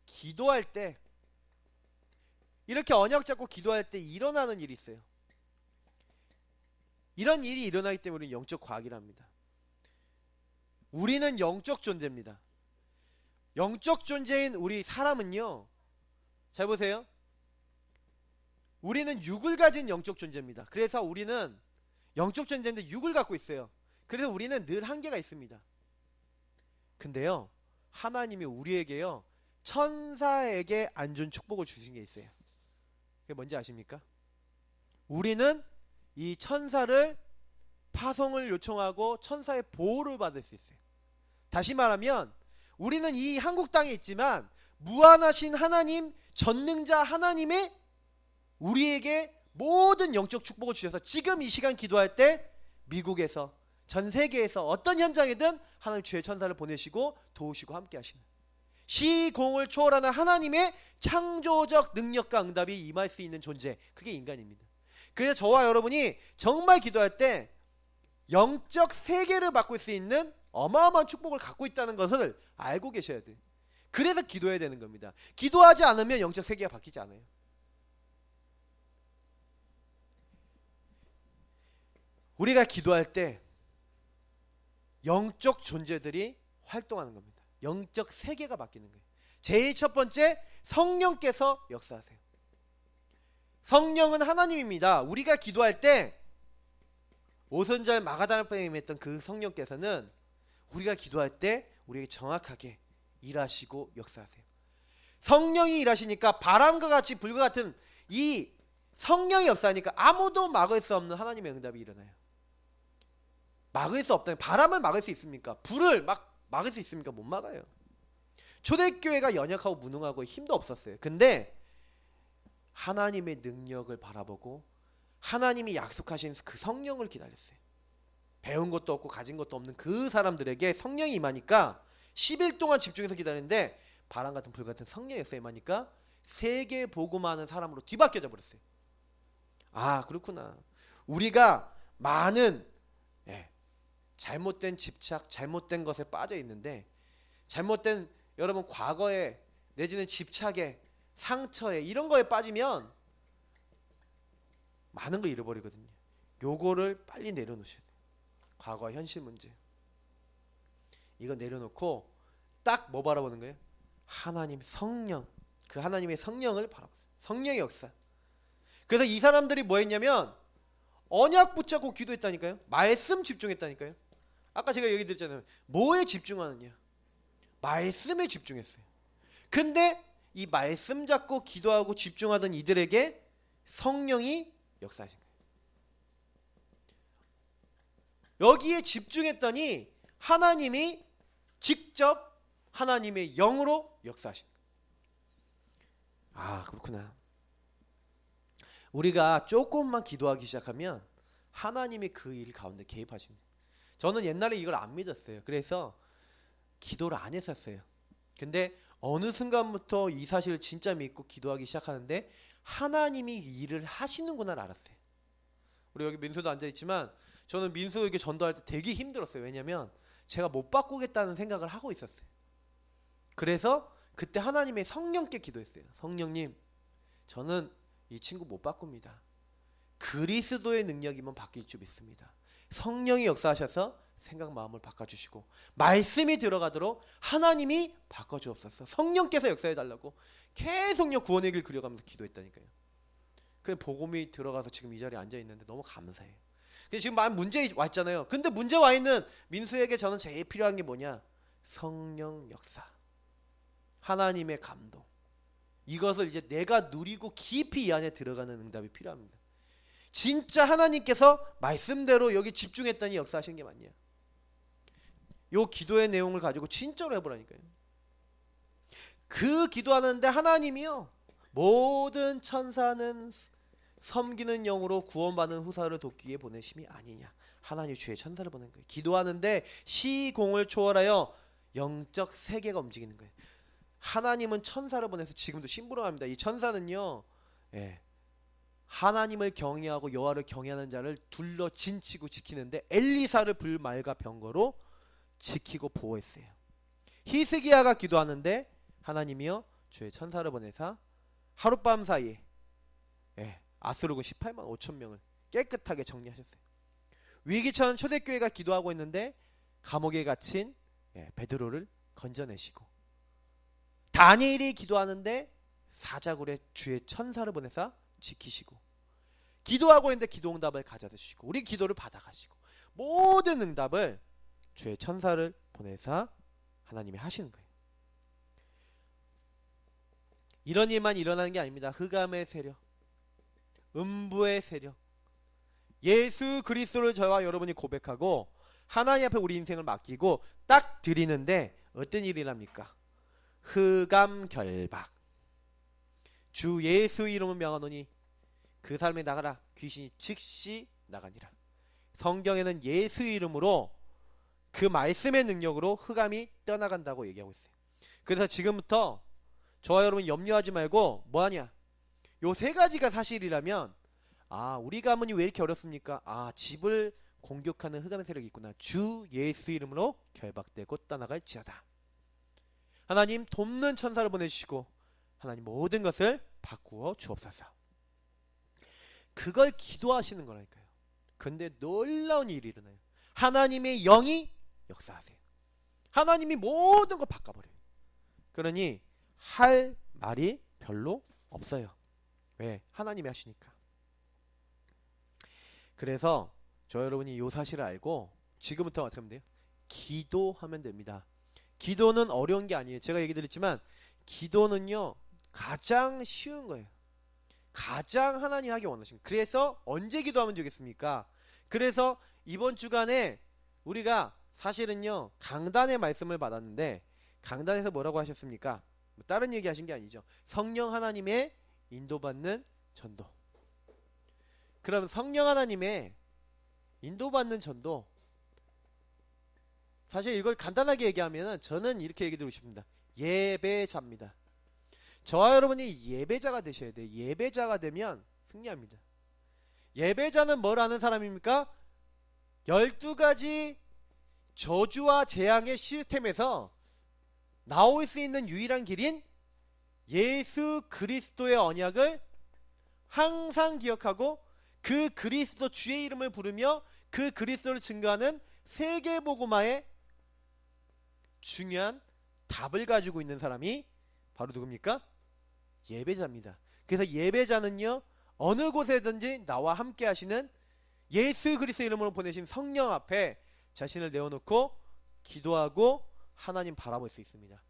기도할 때, 이렇게 언약 잡고 기도할 때 일어나는 일이 있어요. 이런 일이 일어나기 때문에 우리는 영적 과학이랍니다. 우리는 영적 존재입니다. 영적 존재인 우리 사람은요, 잘 보세요. 우리는 육을 가진 영적 존재입니다. 그래서 우리는 영적 존재인데 육을 갖고 있어요. 그래서 우리는 늘 한계가 있습니다. 근데요 하나님이 우리에게요 천사에게 안 준 축복을 주신 게 있어요. 그게 뭔지 아십니까? 우리는 이 천사를 파송을 요청하고 천사의 보호를 받을 수 있어요. 다시 말하면 우리는 이 한국 땅에 있지만 무한하신 하나님, 전능자 하나님의 우리에게 모든 영적 축복을 주셔서 지금 이 시간 기도할 때 미국에서 전 세계에서 어떤 현장이든 하나님 주의 천사를 보내시고 도우시고 함께 하시는, 시공을 초월하는 하나님의 창조적 능력과 응답이 임할 수 있는 존재, 그게 인간입니다. 그래서 저와 여러분이 정말 기도할 때 영적 세계를 바꿀 수 있는 어마어마한 축복을 갖고 있다는 것을 알고 계셔야 돼요. 그래서 기도해야 되는 겁니다. 기도하지 않으면 영적 세계가 바뀌지 않아요. 우리가 기도할 때 영적 존재들이 활동하는 겁니다. 영적 세계가 바뀌는 거예요. 제일 첫 번째, 성령께서 역사하세요. 성령은 하나님입니다. 우리가 기도할 때 오순절 마가다락방에 임했던 그 성령께서는 우리가 기도할 때 우리에게 정확하게 일하시고 역사하세요. 성령이 일하시니까 바람과 같이 불과 같은 이 성령이 역사하니까 아무도 막을 수 없는 하나님의 응답이 일어나요. 막을 수 없다면 바람을 막을 수 있습니까? 불을 막을 수 있습니까? 못 막아요. 초대교회가 연약하고 무능하고 힘도 없었어요. 근데 하나님의 능력을 바라보고 하나님이 약속하신 그 성령을 기다렸어요. 배운 것도 없고 가진 것도 없는 그 사람들에게 성령이 임하니까 10일 동안 집중해서 기다렸는데 바람 같은 불 같은 성령이 임하니까 세계 복음하는 사람으로 뒤바뀌어져 버렸어요. 아, 그렇구나. 우리가 많은 잘못된 집착, 잘못된 것에 빠져 있는데, 잘못된 여러분 과거에 내지는 집착에, 상처에, 이런 거에 빠지면 많은 걸 잃어버리거든요. 요거를 빨리 내려놓으셔야 돼요. 과거, 현실 문제. 이거 내려놓고 딱 뭐 바라보는 거예요? 하나님 성령. 그 하나님의 성령을 바라봤어요. 성령의 역사. 그래서 이 사람들이 뭐 했냐면 언약 붙잡고 기도했다니까요. 말씀 집중했다니까요. 아까 제가 얘기 드렸잖아요. 뭐에 집중하느냐? 말씀에 집중했어요. 근데 이 말씀 잡고 기도하고 집중하던 이들에게 성령이 역사하신 거예요. 여기에 집중했더니 하나님이 직접 하나님의 영으로 역사하신 거예요. 아, 그렇구나. 우리가 조금만 기도하기 시작하면 하나님이 그 일 가운데 개입하십니다. 저는 옛날에 이걸 안 믿었어요. 그래서 기도를 안 했었어요. 근데 어느 순간부터 이 사실을 진짜 믿고 기도하기 시작하는데 하나님이 일을 하시는구나를 알았어요. 우리 여기 민수도 앉아있지만 저는 민수에게 전도할 때 되게 힘들었어요. 왜냐면 제가 못 바꾸겠다는 생각을 하고 있었어요. 그래서 그때 하나님의 성령께 기도했어요. 성령님, 저는 이 친구 못 바꿉니다. 그리스도의 능력이면 바뀔 줄 믿습니다. 성령이 역사하셔서 생각 마음을 바꿔주시고 말씀이 들어가도록 하나님이 바꿔주옵소서. 성령께서 역사해달라고 계속요 구원의 길 그려가면서 기도했다니까요. 그 복음이 들어가서 지금 이 자리에 앉아있는데 너무 감사해요. 근데 지금 많은 문제 왔잖아요. 근데 문제 와있는 민수에게 저는 제일 필요한 게 뭐냐? 성령 역사, 하나님의 감동. 이것을 이제 내가 누리고 깊이 이 안에 들어가는 응답이 필요합니다. 진짜 하나님께서 말씀대로 여기 집중했더니 역사하신 게 맞냐? 요 기도의 내용을 가지고 진짜로 해보라니까요. 그 기도하는데 하나님이요, 모든 천사는 섬기는 영으로 구원받는 후사를 돕기 위해 보내심이 아니냐. 하나님 주의 천사를 보낸 거예요. 기도하는데 시공을 초월하여 영적 세계가 움직이는 거예요. 하나님은 천사를 보내서 지금도 심부름합니다. 이 천사는요, 하나님을 경외하고 여호와를 경외하는 자를 둘러 진치고 지키는데 엘리사를 불말과 병거로 지키고 보호했어요. 히스기야가 기도하는데 하나님이요 주의 천사를 보내사 하룻밤 사이에 아수르군 18만 5천 명을 깨끗하게 정리하셨어요. 위기처한 초대교회가 기도하고 있는데 감옥에 갇힌 베드로를 건져내시고, 다니엘이 기도하는데 사자굴에 주의 천사를 보내사 지키시고, 기도하고 있는데 기도 응답을 가져다 주시고, 우리 기도를 받아가시고, 모든 응답을 주의 천사를 보내사 하나님이 하시는 거예요. 이런 일만 일어나는 게 아닙니다. 흑암의 세력, 음부의 세력, 예수 그리스도를 저와 여러분이 고백하고 하나님 앞에 우리 인생을 맡기고 딱 드리는데 어떤 일이랍니까? 흑암 결박. 주 예수 이름을 명하노니 그 삶에 나가라. 귀신이 즉시 나가니라. 성경에는 예수 이름으로 그 말씀의 능력으로 흑암이 떠나간다고 얘기하고 있어요. 그래서 지금부터 저와 여러분 염려하지 말고 뭐하냐? 요 세 가지가 사실이라면, 아, 우리 가문이 왜 이렇게 어렵습니까? 아, 집을 공격하는 흑암의 세력이 있구나. 주 예수 이름으로 결박되고 떠나갈지어다. 하나님 돕는 천사를 보내주시고 하나님 모든 것을 바꾸어 주옵소서. 그걸 기도하시는 거라니까요. 근데 놀라운 일이 일어나요. 하나님의 영이 역사하세요. 하나님이 모든 걸 바꿔버려요. 그러니 할 말이 별로 없어요. 왜? 하나님이 하시니까. 그래서 저 여러분이 이 사실을 알고 지금부터 어떻게 하면 돼요? 기도하면 됩니다. 기도는 어려운 게 아니에요. 제가 얘기 드렸지만 기도는요 가장 쉬운 거예요. 가장 하나님 하기 원하신 거예요. 그래서 언제 기도하면 되겠습니까? 그래서 이번 주간에 우리가 사실은요 강단의 말씀을 받았는데, 강단에서 뭐라고 하셨습니까? 다른 얘기 하신 게 아니죠. 성령 하나님의 인도받는 전도. 그럼 성령 하나님의 인도받는 전도, 사실 이걸 간단하게 얘기하면 저는 이렇게 얘기 드리고 싶습니다. 예배자입니다. 저와 여러분이 예배자가 되셔야 돼요. 예배자가 되면 승리합니다. 예배자는 뭘 아는 사람입니까? 12가지 저주와 재앙의 시스템에서 나올 수 있는 유일한 길인 예수 그리스도의 언약을 항상 기억하고 그 그리스도 주의 이름을 부르며 그 그리스도를 증거하는 세계복음화의 중요한 답을 가지고 있는 사람이 바로 누굽니까? 예배자입니다. 그래서 예배자는요, 어느 곳에든지 나와 함께 하시는 예수 그리스도 이름으로 보내신 성령 앞에 자신을 내어놓고 기도하고 하나님 바라볼 수 있습니다.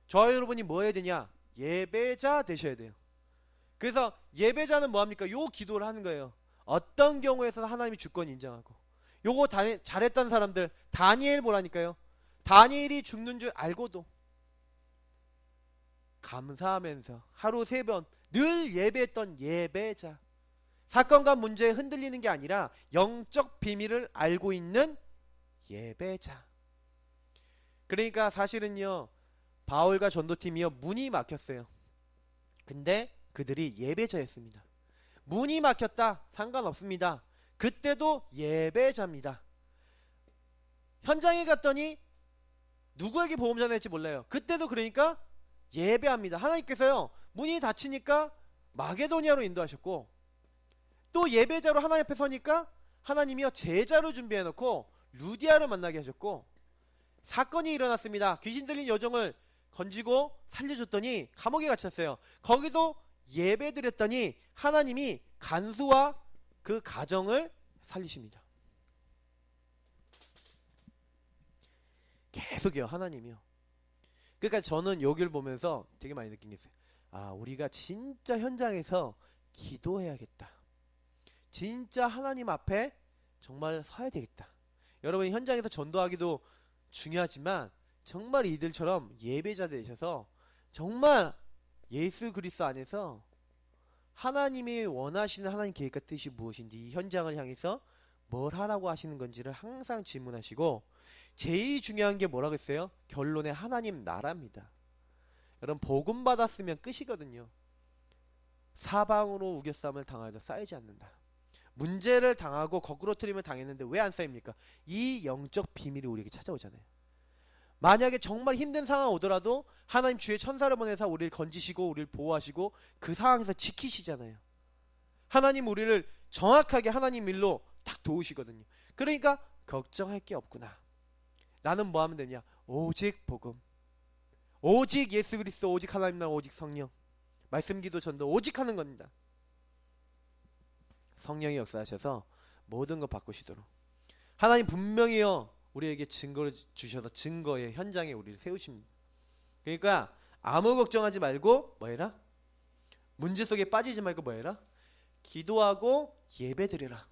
저와 여러분이 뭐 해야 되냐? 예배자 되셔야 돼요. 그래서 예배자는 뭐합니까? 요 기도를 하는 거예요. 어떤 경우에서는 하나님이 주권 인정하고, 요거 잘했던 사람들 다니엘 보라니까요. 다니엘이 죽는 줄 알고도 감사하면서 하루 3번 늘 예배했던 예배자. 사건과 문제에 흔들리는 게 아니라 영적 비밀을 알고 있는 예배자. 그러니까 사실은요, 바울과 전도팀이요, 문이 막혔어요. 근데 그들이 예배자였습니다. 문이 막혔다, 상관없습니다. 그때도 예배자입니다. 현장에 갔더니 누구에게 보험 전할지 몰라요. 그때도 그러니까 예배합니다. 하나님께서요, 문이 닫히니까 마게도니아로 인도하셨고, 또 예배자로 하나님 앞에 서니까 하나님이요, 제자로 준비해놓고 루디아를 만나게 하셨고, 사건이 일어났습니다. 귀신 들린 여종을 건지고 살려줬더니 감옥에 갇혔어요. 거기도 예배 드렸더니 하나님이 간수와 그 가정을 살리십니다. 계속해요, 하나님이요. 그러니까 저는 여기를 보면서 되게 많이 느낀 게 있어요. 아, 우리가 진짜 현장에서 기도해야겠다. 진짜 하나님 앞에 정말 서야 되겠다. 여러분, 현장에서 전도하기도 중요하지만 정말 이들처럼 예배자 되셔서 정말 예수 그리스도 안에서 하나님이 원하시는 하나님 계획과 뜻이 무엇인지, 이 현장을 향해서 뭘 하라고 하시는 건지를 항상 질문하시고, 제일 중요한 게 뭐라고 했어요? 결론에 하나님 나라입니다. 여러분, 복음 받았으면 끝이거든요. 사방으로 우겨쌈을 당하여도 쌓이지 않는다. 문제를 당하고 거꾸로 트림을 당했는데 왜 안 쌓입니까? 이 영적 비밀이 우리에게 찾아오잖아요. 만약에 정말 힘든 상황 오더라도 하나님 주의 천사를 보내서 우리를 건지시고 우리를 보호하시고 그 상황에서 지키시잖아요. 하나님 우리를 정확하게 하나님 일로 딱 도우시거든요. 그러니까 걱정할 게 없구나. 나는 뭐 하면 되냐? 오직 복음, 오직 예수 그리스도, 오직 하나님 나라, 오직 성령, 말씀 기도 전도 오직 하는 겁니다. 성령이 역사하셔서 모든 것 바꾸시도록 하나님 분명히요, 우리에게 증거를 주셔서 증거의 현장에 우리를 세우십니다. 그러니까 아무 걱정하지 말고 뭐 해라? 문제 속에 빠지지 말고 뭐 해라? 기도하고 예배드려라.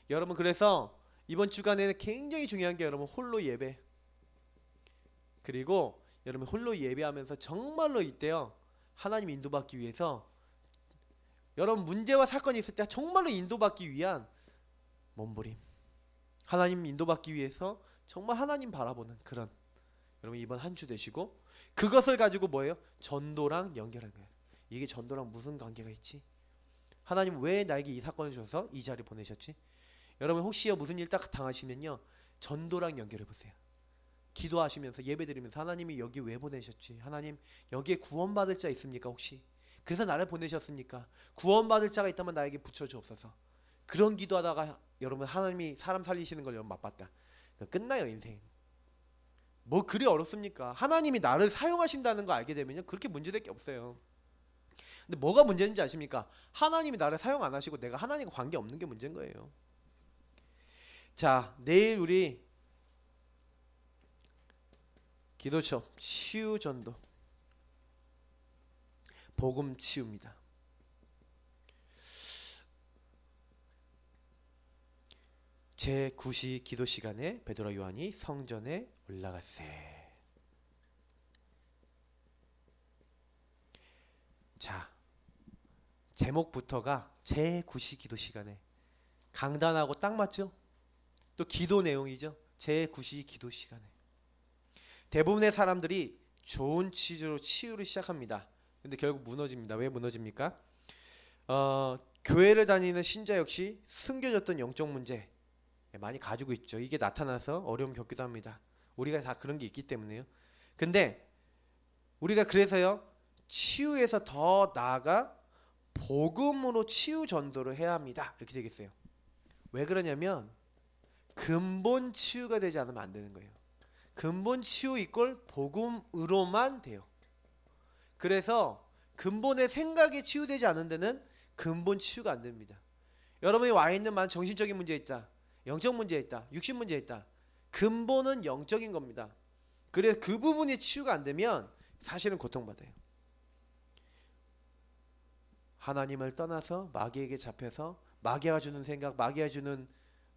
여러분, 그래서 이번 주간에는 굉장히 중요한 게 여러분 홀로 예배. 그리고 여러분 홀로 예배하면서 정말로 이때요, 하나님 인도받기 위해서 여러분 문제와 사건이 있을 때 정말로 인도받기 위한 몸부림, 하나님 인도받기 위해서 정말 하나님 바라보는 그런 여러분 이번 한 주 되시고, 그것을 가지고 뭐예요? 전도랑 연결한 거예요. 이게 전도랑 무슨 관계가 있지? 하나님 왜 나에게 이 사건을 주셔서 이 자리에 보내셨지? 여러분 혹시요 무슨 일 딱 당하시면요, 전도랑 연결해 보세요. 기도하시면서 예배드리면서 하나님이 여기 왜 보내셨지? 하나님 여기에 구원받을 자 있습니까 혹시? 그래서 나를 보내셨습니까? 구원받을 자가 있다면 나에게 붙여주옵소서. 그런 기도하다가 여러분 하나님이 사람 살리시는 걸 여러분 맛봤다. 끝나요 인생. 뭐 그리 어렵습니까? 하나님이 나를 사용하신다는 거 알게 되면요, 그렇게 문제될 게 없어요. 근데 뭐가 문제인지 아십니까? 하나님이 나를 사용 안 하시고 내가 하나님과 관계 없는 게 문제인 거예요. 자, 내일 우리 기도처 치유전도 복음 치유입니다. 제9시 기도 시간에 베드로 요한이 성전에 올라갔세. 자, 제목부터가 제9시 기도 시간에 강단하고 딱 맞죠? 또 기도 내용이죠. 제9시 기도 시간에 대부분의 사람들이 좋은 취지로 치유를 시작합니다. 근데 결국 무너집니다. 왜 무너집니까? 교회를 다니는 신자 역시 숨겨졌던 영적 문제 많이 가지고 있죠. 이게 나타나서 어려움 겪기도 합니다. 우리가 다 그런 게 있기 때문에요. 근데 우리가 그래서요, 치유에서 더 나아가 복음으로 치유 전도를 해야 합니다. 이렇게 되겠어요. 왜 그러냐면 근본 치유가 되지 않으면 안 되는 거예요. 근본 치유 이꼴 복음으로만 돼요. 그래서 근본의 생각이 치유되지 않은 데는 근본 치유가 안 됩니다. 여러분이 와 있는 만 정신적인 문제 있다, 영적 문제 있다, 육신 문제 있다. 근본은 영적인 겁니다. 그래서 그 부분이 치유가 안 되면 사실은 고통받아요. 하나님을 떠나서 마귀에게 잡혀서 마귀가 주는 생각, 마귀가 주는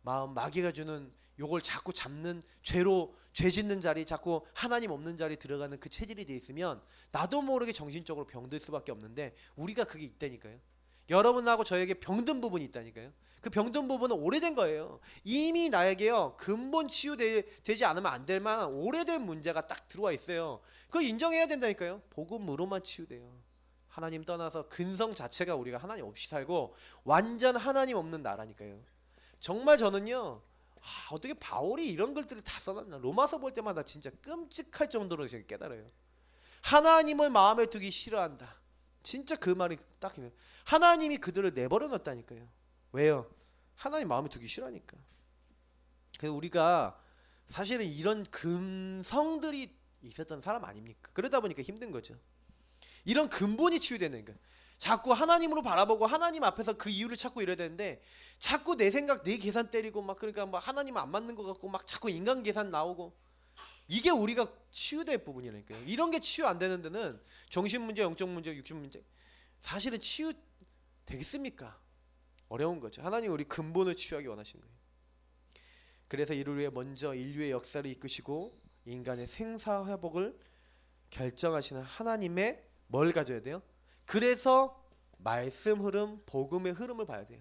마음, 마귀가 주는 요걸 자꾸 잡는 죄로 죄 짓는 자리, 자꾸 하나님 없는 자리 들어가는 그 체질이 돼 있으면 나도 모르게 정신적으로 병들 수밖에 없는데 우리가 그게 있다니까요. 여러분하고 저에게 병든 부분이 있다니까요. 그 병든 부분은 오래된 거예요. 이미 나에게요 근본 치유되지 않으면 안 될 만한 오래된 문제가 딱 들어와 있어요. 그거 인정해야 된다니까요. 복음으로만 치유돼요. 하나님 떠나서 근성 자체가 우리가 하나님 없이 살고 완전 하나님 없는 나라니까요. 정말 저는요 어떻게 바울이 이런 것들을 다 써놨나. 로마서 볼 때마다 진짜 끔찍할 정도로 제가 깨달아요. 하나님을 마음에 두기 싫어한다. 진짜 그 말이 딱 있네요. 하나님이 그들을 내버려 놨다니까요. 왜요? 하나님 마음에 두기 싫어하니까. 그래서 우리가 사실은 이런 근성들이 있었던 사람 아닙니까? 그러다 보니까 힘든 거죠. 이런 근본이 치유되는 거예요. 자꾸 하나님으로 바라보고 하나님 앞에서 그 이유를 찾고 이래야 되는데 자꾸 내 생각, 내 계산 때리고 막 그러니까 막 하나님 안 맞는 것 같고 막 자꾸 인간 계산 나오고 이게 우리가 치유될 부분이라니까요. 이런 게 치유 안 되는 데는 정신 문제, 영적 문제, 육신 문제 사실은 치유 되겠습니까? 어려운 거죠. 하나님 우리 근본을 치유하기 원하시는 거예요. 그래서 이를 위해 먼저 인류의 역사를 이끄시고 인간의 생사 회복을 결정하시는 하나님의 뭘 가져야 돼요? 그래서 말씀 흐름, 복음의 흐름을 봐야 돼요.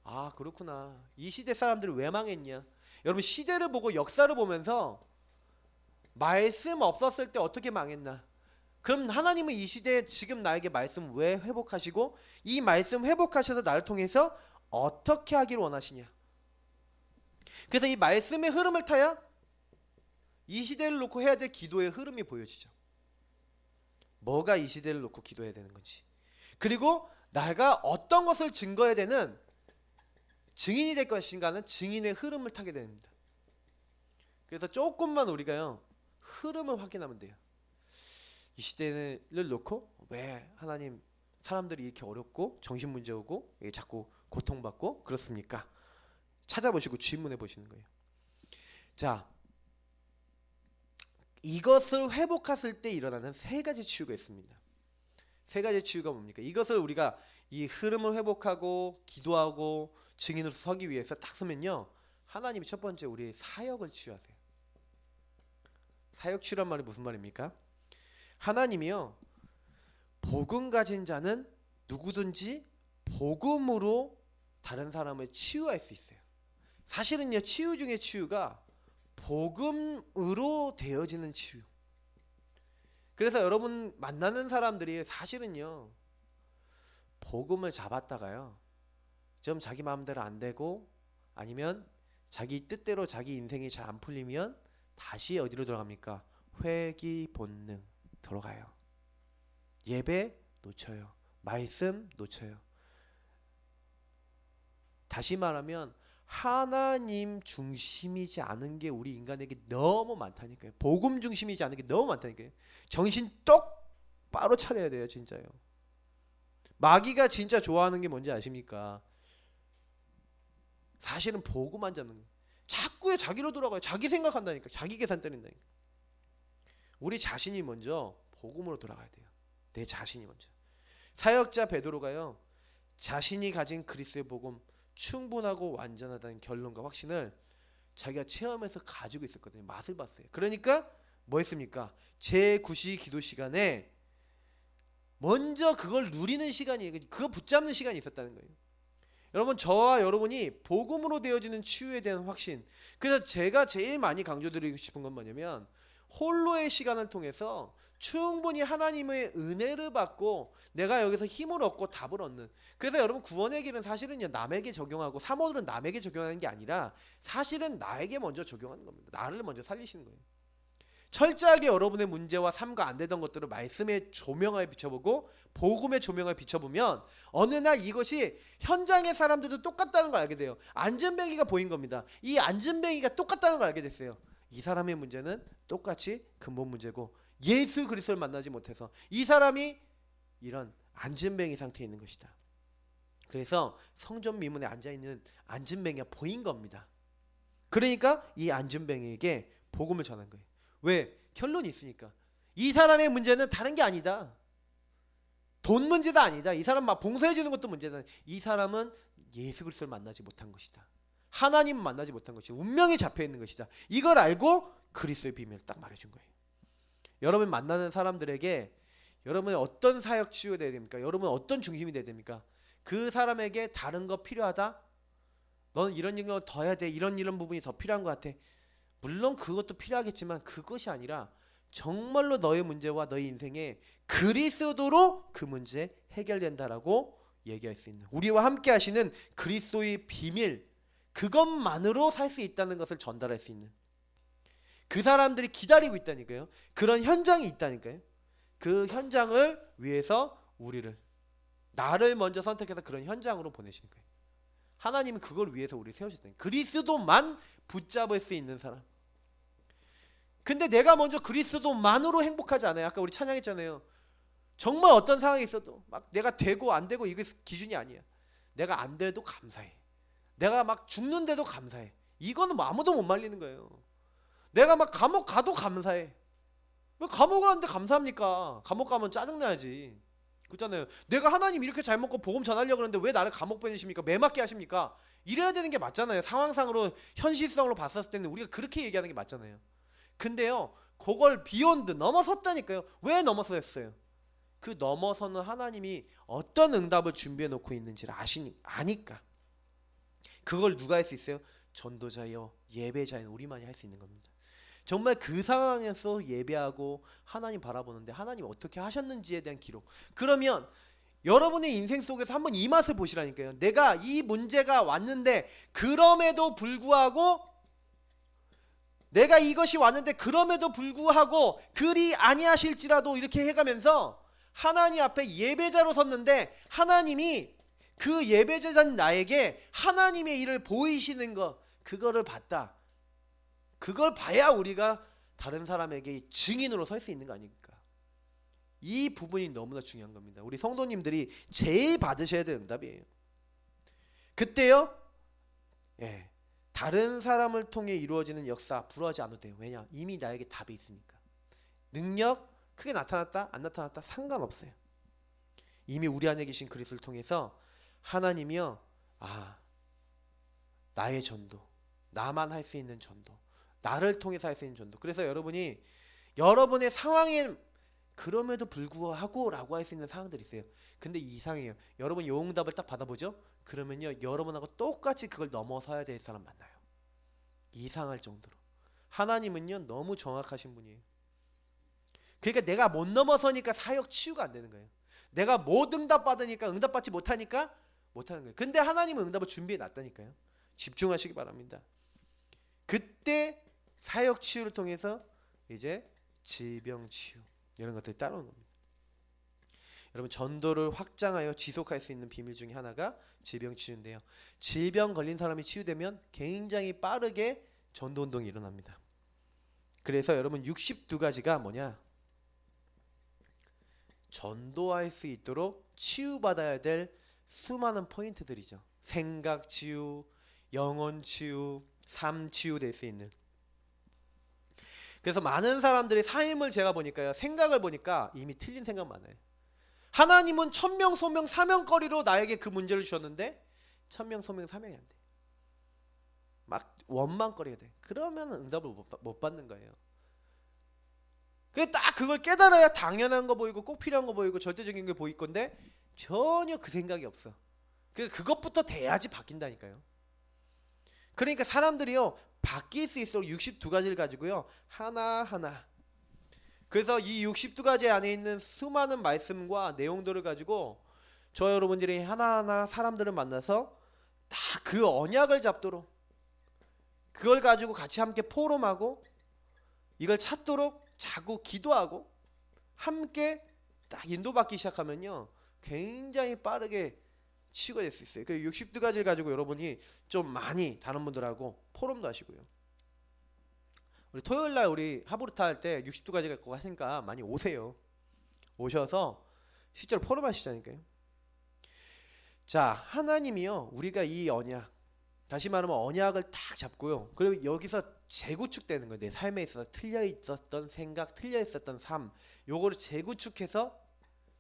아 그렇구나. 이 시대 사람들이 왜 망했냐. 여러분 시대를 보고 역사를 보면서 말씀 없었을 때 어떻게 망했나. 그럼 하나님은 이 시대에 지금 나에게 말씀 왜 회복하시고 이 말씀 회복하셔서 나를 통해서 어떻게 하기를 원하시냐. 그래서 이 말씀의 흐름을 타야 이 시대를 놓고 해야 될 기도의 흐름이 보여지죠. 뭐가 이 시대를 놓고 기도해야 되는 건지, 그리고 내가 어떤 것을 증거해야 되는 증인이 될 것인가는 증인의 흐름을 타게 됩니다. 그래서 조금만 우리가요 흐름을 확인하면 돼요. 이 시대를 놓고 왜 하나님 사람들이 이렇게 어렵고 정신 문제 오고 자꾸 고통받고 그렇습니까? 찾아보시고 질문해 보시는 거예요. 자, 이것을 회복했을 때 일어나는 세 가지 치유가 있습니다. 세 가지 치유가 뭡니까? 이것을 우리가 이 흐름을 회복하고 기도하고 증인으로 서기 위해서 딱 서면요, 하나님이 첫 번째 우리의 사역을 치유하세요. 사역 치유란 말이 무슨 말입니까? 하나님이요 복음 가진 자는 누구든지 복음으로 다른 사람을 치유할 수 있어요. 사실은요 치유 중에 치유가 복음으로 되어지는 치유. 그래서 여러분 만나는 사람들이 사실은요 복음을 잡았다가요 좀 자기 마음대로 안 되고 아니면 자기 뜻대로 자기 인생이 잘 안 풀리면 다시 어디로 들어갑니까? 회귀 본능 들어가요. 예배 놓쳐요. 말씀 놓쳐요. 다시 말하면 하나님 중심이지 않은 게 우리 인간에게 너무 많다니까요. 복음 중심이지 않은 게 너무 많다니까요. 정신 똑바로 차려야 돼요. 진짜요. 마귀가 진짜 좋아하는 게 뭔지 아십니까? 사실은 복음만 잡는 거예요. 자꾸 자기로 돌아가요. 자기 생각한다니까. 자기 계산 때린다니까. 우리 자신이 먼저 복음으로 돌아가야 돼요. 내 자신이 먼저. 사역자 베드로가요 자신이 가진 그리스도의 복음 충분하고 완전하다는 결론과 확신을 자기가 체험해서 가지고 있었거든요. 맛을 봤어요. 그러니까 뭐 했습니까? 제9시 기도 시간에 먼저 그걸 누리는 시간이에요. 그거 붙잡는 시간이 있었다는 거예요. 여러분 저와 여러분이 복음으로 되어지는 치유에 대한 확신. 그래서 제가 제일 많이 강조드리고 싶은 건 뭐냐면 홀로의 시간을 통해서 충분히 하나님의 은혜를 받고 내가 여기서 힘을 얻고 답을 얻는. 그래서 여러분 구원의 길은 사실은요 남에게 적용하고 사모들은 남에게 적용하는 게 아니라 사실은 나에게 먼저 적용하는 겁니다. 나를 먼저 살리시는 거예요. 철저하게 여러분의 문제와 삶과 안 되던 것들을 말씀의 조명하에 비춰보고 복음의 조명하에 비춰보면 어느 날 이것이 현장의 사람들도 똑같다는 걸 알게 돼요. 안전뱅이가 보인 겁니다. 이 안전뱅이가 똑같다는 걸 알게 됐어요. 이 사람의 문제는 똑같이 근본 문제고 예수 그리스도를 만나지 못해서 이 사람이 이런 안전뱅이 상태에 있는 것이다. 그래서 성전 미문에 앉아있는 안전뱅이가 보인 겁니다. 그러니까 이 안전뱅이에게 복음을 전한 거예요. 왜? 결론이 있으니까. 이 사람의 문제는 다른 게 아니다. 돈 문제도 아니다. 이 사람 막 봉사해 주는 것도 문제다. 이 사람은 예수 그리스도를 만나지 못한 것이다. 하나님을 만나지 못한 것이다. 운명에 잡혀 있는 것이다. 이걸 알고 그리스도의 비밀을 딱 말해준 거예요. 여러분 만나는 사람들에게 여러분이 어떤 사역 치유가 돼야 됩니까? 여러분 어떤 중심이 돼야 됩니까? 그 사람에게 다른 거 필요하다? 너는 이런 거 더 해야 돼. 이런 부분이 더 필요한 것 같아. 물론 그것도 필요하겠지만 그것이 아니라 정말로 너의 문제와 너의 인생에 그리스도로 그 문제 해결된다라고 얘기할 수 있는, 우리와 함께 하시는 그리스도의 비밀, 그것만으로 살 수 있다는 것을 전달할 수 있는, 그 사람들이 기다리고 있다니까요. 그런 현장이 있다니까요. 그 현장을 위해서 나를 먼저 선택해서 그런 현장으로 보내시는 거예요. 하나님은 그걸 위해서 우리를 세우셨다니. 그리스도만 붙잡을 수 있는 사람. 근데 내가 먼저 그리스도만으로 행복하지 않아요. 아까 우리 찬양했잖아요. 정말 어떤 상황이 있어도 막 내가 되고 안 되고 이게 기준이 아니야. 내가 안 돼도 감사해. 내가 막 죽는데도 감사해. 이거는 뭐 아무도 못 말리는 거예요. 내가 막 감옥 가도 감사해. 왜 감옥 가는데 감사합니까? 감옥 가면 짜증나야지. 그렇잖아요. 내가 하나님 이렇게 잘 먹고 복음 전하려고 그러는데 왜 나를 감옥 보내십니까? 매 맞게 하십니까? 이래야 되는 게 맞잖아요. 상황상으로 현실성으로 봤었을 때는 우리가 그렇게 얘기하는 게 맞잖아요. 근데요, 그걸 비욘드 넘어섰다니까요. 왜 넘어섰어요? 그 넘어서는 하나님이 어떤 응답을 준비해 놓고 있는지를 아니까. 그걸 누가 할 수 있어요? 전도자여 예배자인 우리만이 할 수 있는 겁니다. 정말 그 상황에서 예배하고 하나님 바라보는데 하나님 어떻게 하셨는지에 대한 기록. 그러면 여러분의 인생 속에서 한번 이 맛을 보시라니까요. 내가 이 문제가 왔는데 그럼에도 불구하고, 내가 이것이 왔는데 그럼에도 불구하고 그리 아니하실지라도 이렇게 해가면서 하나님 앞에 예배자로 섰는데 하나님이 그 예배자인 나에게 하나님의 일을 보이시는 것, 그거를 봤다. 그걸 봐야 우리가 다른 사람에게 증인으로 설 수 있는 거 아닙니까? 이 부분이 너무나 중요한 겁니다. 우리 성도님들이 제일 받으셔야 될 응답이에요. 그때요, 다른 사람을 통해 이루어지는 역사 부러워하지 않아도 돼요. 왜냐? 이미 나에게 답이 있으니까. 능력 크게 나타났다 안 나타났다 상관없어요. 이미 우리 안에 계신 그리스도를 통해서 하나님이요, 나의 전도, 나만 할 수 있는 전도, 나를 통해서 할 수 있는 전도. 그래서 여러분이 여러분의 상황에 그럼에도 불구하고 라고 할 수 있는 상황들이 있어요. 근데 이상해요. 여러분 요 응답을 딱 받아보죠. 그러면요, 여러분하고 똑같이 그걸 넘어서야 될 사람 만나요. 이상할 정도로. 하나님은요, 너무 정확하신 분이에요. 그러니까 내가 못 넘어서니까 사역 치유가 안 되는 거예요. 내가 못 응답 받으니까, 응답받지 못하니까 못하는 거예요. 근데 하나님은 응답을 준비해 놨다니까요. 집중하시기 바랍니다. 그때 사역 치유를 통해서 이제 질병 치유, 이런 것들이 따라오는 겁니다. 여러분, 전도를 확장하여 지속할 수 있는 비밀 중에 하나가 질병 치유인데요. 질병 걸린 사람이 치유되면 굉장히 빠르게 전도 운동이 일어납니다. 그래서 여러분 62가지가 뭐냐? 전도할 수 있도록 치유받아야 될 수많은 포인트들이죠. 생각 치유, 영혼 치유, 삶 치유 될 수 있는. 그래서 많은 사람들이 삶을 제가 보니까요, 생각을 보니까 이미 틀린 생각 많아요. 하나님은 천명 소명 사명거리로 나에게 그 문제를 주셨는데 천명 소명 사명이 안 돼. 막 원망거리가 돼. 그러면 응답을 못 받는 거예요. 딱 그걸 깨달아야 당연한 거 보이고 꼭 필요한 거 보이고 절대적인 게 보일 건데 전혀 그 생각이 없어. 그것부터 돼야지 바뀐다니까요. 그러니까 사람들이요, 바뀔 수 있도록 62가지를 가지고요, 하나하나. 그래서 이 62가지 안에 있는 수많은 말씀과 내용들을 가지고 저 여러분들이 하나하나 사람들을 만나서 다 그 언약을 잡도록, 그걸 가지고 같이 함께 포럼하고 이걸 찾도록 자꾸 기도하고 함께 딱 인도받기 시작하면요, 굉장히 빠르게 치유될 수 있어요. 그 62가지를 가지고 여러분이 좀 많이 다른 분들하고 포럼도 하시고요. 우리 토요일날 우리 하부르타 할 때 62가지 갖고 하시니까 많이 오세요. 오셔서 실제로 포럼 하시자니까요. 자, 하나님이요, 우리가 이 언약, 다시 말하면 언약을 딱 잡고요, 그리고 여기서 재구축되는 거예요. 내 삶에 있어서 틀려 있었던 생각, 틀려 있었던 삶, 요거를 재구축해서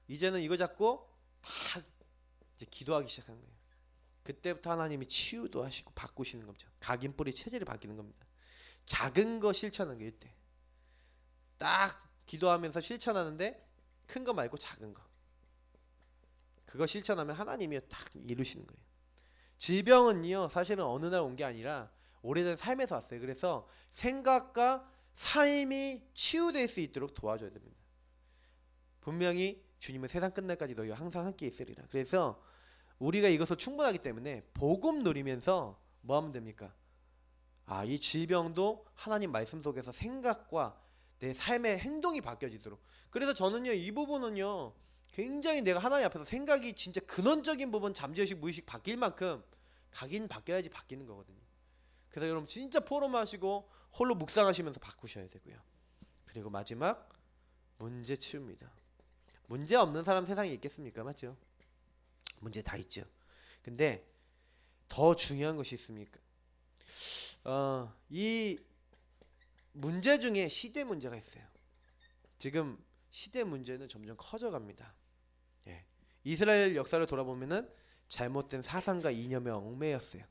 이제는 이거 잡고 딱 이제 기도하기 시작하는 거예요. 그때부터 하나님이 치유도 하시고 바꾸시는 거죠. 각인뿌리 체질이 바뀌는 겁니다. 작은 거 실천하는 게 이때 딱 기도하면서 실천하는데, 큰 거 말고 작은 거, 그거 실천하면 하나님이 딱 이루시는 거예요. 질병은요, 사실은 어느 날 온 게 아니라 오래된 삶에서 왔어요. 그래서 생각과 삶이 치유될 수 있도록 도와줘야 됩니다. 분명히 주님은 세상 끝날까지 너희와 항상 함께 있으리라. 그래서 우리가 이것을 충분하기 때문에 복음 누리면서 뭐 하면 됩니까? 이 질병도 하나님 말씀 속에서 생각과 내 삶의 행동이 바뀌어지도록. 그래서 저는요, 이 부분은요, 굉장히 내가 하나님 앞에서 생각이 진짜 근원적인 부분, 잠재의식, 무의식 바뀔 만큼 각인 바뀌어야지 바뀌는 거거든요. 그래서 여러분 진짜 포럼하시고 홀로 묵상하시면서 바꾸셔야 되고요. 그리고 마지막, 문제 치웁니다. 문제 없는 사람 세상에 있겠습니까? 맞죠? 문제 다 있죠. 근데 더 중요한 것이 있습니까? 이 문제 중에 시대 문제가 있어요. 지금 시대 문제는 점점 커져갑니다. 예. 이스라엘 역사를 돌아보면은 잘못된 사상과 이념에 얽매였어요.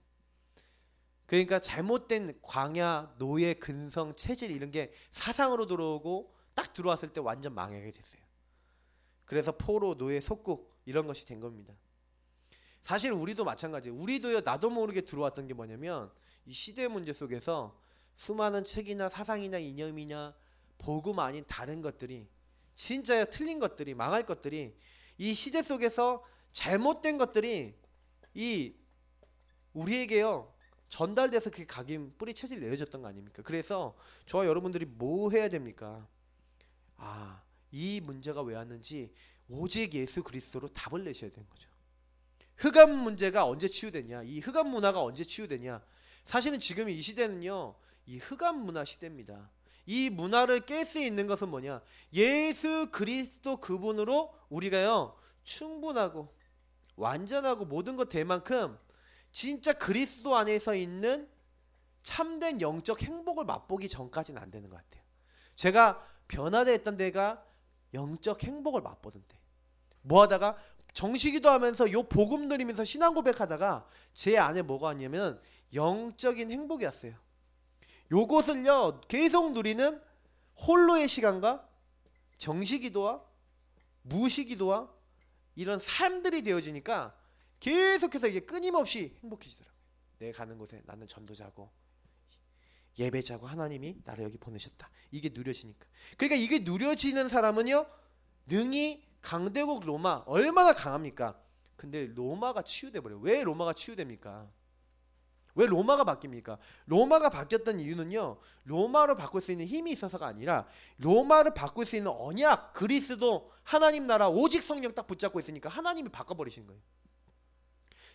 그러니까 잘못된 광야, 노예, 근성, 체질, 이런 게 사상으로 들어오고 딱 들어왔을 때 완전 망하게 됐어요. 그래서 포로, 노예, 속국, 이런 것이 된 겁니다. 사실 우리도 마찬가지예요. 우리도요, 나도 모르게 들어왔던 게 뭐냐면, 이 시대 문제 속에서 수많은 책이나 사상이나 이념이나 복음 아닌 다른 것들이, 진짜요, 틀린 것들이, 망할 것들이, 이 시대 속에서 잘못된 것들이 이 우리에게요 전달돼서 그게 각인 뿌리 체질 내려졌던 거 아닙니까? 그래서 저와 여러분들이 뭐 해야 됩니까? 이 문제가 왜 왔는지 오직 예수 그리스도로 답을 내셔야 되는 거죠. 흑암 문제가 언제 치유되냐? 이 흑암 문화가 언제 치유되냐? 사실은 지금 이 시대는요, 이 흑암 문화 시대입니다. 이 문화를 깰 수 있는 것은 뭐냐? 예수 그리스도 그분으로 우리가요 충분하고 완전하고 모든 것 될 만큼 진짜 그리스도 안에서 있는 참된 영적 행복을 맛보기 전까지는 안 되는 것 같아요. 제가 변화되어 있던 데가 영적 행복을 맛보던 때, 뭐 하다가 정시기도 하면서 요 복음 누리면서 신앙 고백하다가 제 안에 뭐가 왔냐면 영적인 행복이 왔어요. 요것을요 계속 누리는 홀로의 시간과 정시기도와 무시기도와 이런 삶들이 되어지니까 계속해서 이게 끊임없이 행복해지더라고요. 내가 가는 곳에 나는 전도자고 예배자고 하나님이 나를 여기 보내셨다. 이게 누려지니까. 그러니까 이게 누려지는 사람은요 능히 강대국 로마 얼마나 강합니까? 근데 로마가 치유돼 버려요. 왜 로마가 치유됩니까? 왜 로마가 바뀝니까? 로마가 바뀌었던 이유는요, 로마를 바꿀 수 있는 힘이 있어서가 아니라 로마를 바꿀 수 있는 언약, 그리스도, 하나님 나라, 오직 성령 딱 붙잡고 있으니까 하나님이 바꿔버리시는 거예요.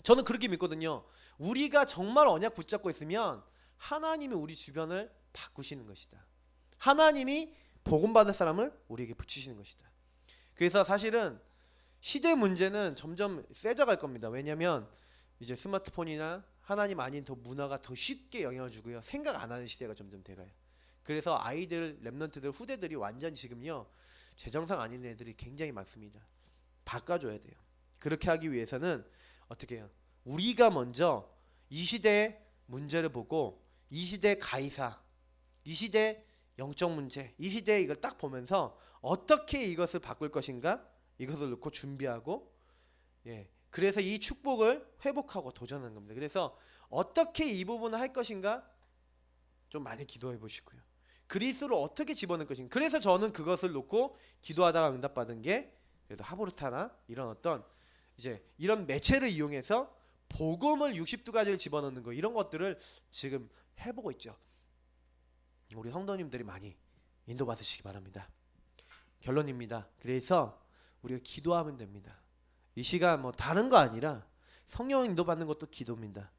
저는 그렇게 믿거든요. 우리가 정말 언약 붙잡고 있으면 하나님이 우리 주변을 바꾸시는 것이다. 하나님이 복음받을 사람을 우리에게 붙이시는 것이다. 그래서 사실은 시대 문제는 점점 세져갈 겁니다. 왜냐하면 이제 스마트폰이나 하나님 아닌 더 문화가 더 쉽게 영향을 주고요. 생각 안 하는 시대가 점점 돼가요. 그래서 아이들, 랩런트들, 후대들이 완전 지금요 제정상 아닌 애들이 굉장히 많습니다. 바꿔줘야 돼요. 그렇게 하기 위해서는 어떻게 해요? 우리가 먼저 이 시대의 문제를 보고 이 시대의 가이사, 이 시대의 영적 문제, 이 시대에 이걸 딱 보면서 어떻게 이것을 바꿀 것인가? 이것을 놓고 준비하고, 그래서 이 축복을 회복하고 도전하는 겁니다. 그래서 어떻게 이 부분을 할 것인가 좀 많이 기도해 보시고요. 그리스도를 어떻게 집어넣을 것인가. 그래서 저는 그것을 놓고 기도하다가 응답받은 게 그래도 하부르타나 이런 어떤 이제 이런 매체를 이용해서 복음을 62가지를 집어넣는 거, 이런 것들을 지금 해보고 있죠. 우리 성도님들이 많이 인도받으시기 바랍니다. 결론입니다. 그래서 우리가 기도하면 됩니다. 이 시간 뭐 다른 거 아니라 성령 인도받는 것도 기도입니다.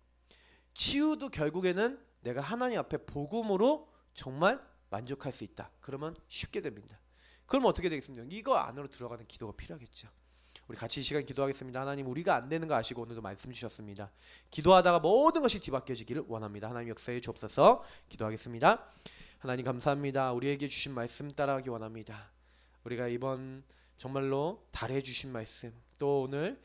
치유도 결국에는 내가 하나님 앞에 복음으로 정말 만족할 수 있다. 그러면 쉽게 됩니다. 그럼 어떻게 되겠습니까? 이거 안으로 들어가는 기도가 필요하겠죠. 우리 같이 이 시간 기도하겠습니다. 하나님, 우리가 안 되는 거 아시고 오늘도 말씀 주셨습니다. 기도하다가 모든 것이 뒤바뀌어지기를 원합니다. 하나님 역사에 주옵소서. 기도하겠습니다. 하나님 감사합니다. 우리에게 주신 말씀 따라가기 원합니다. 우리가 이번 정말로 달해 주신 말씀, 또 오늘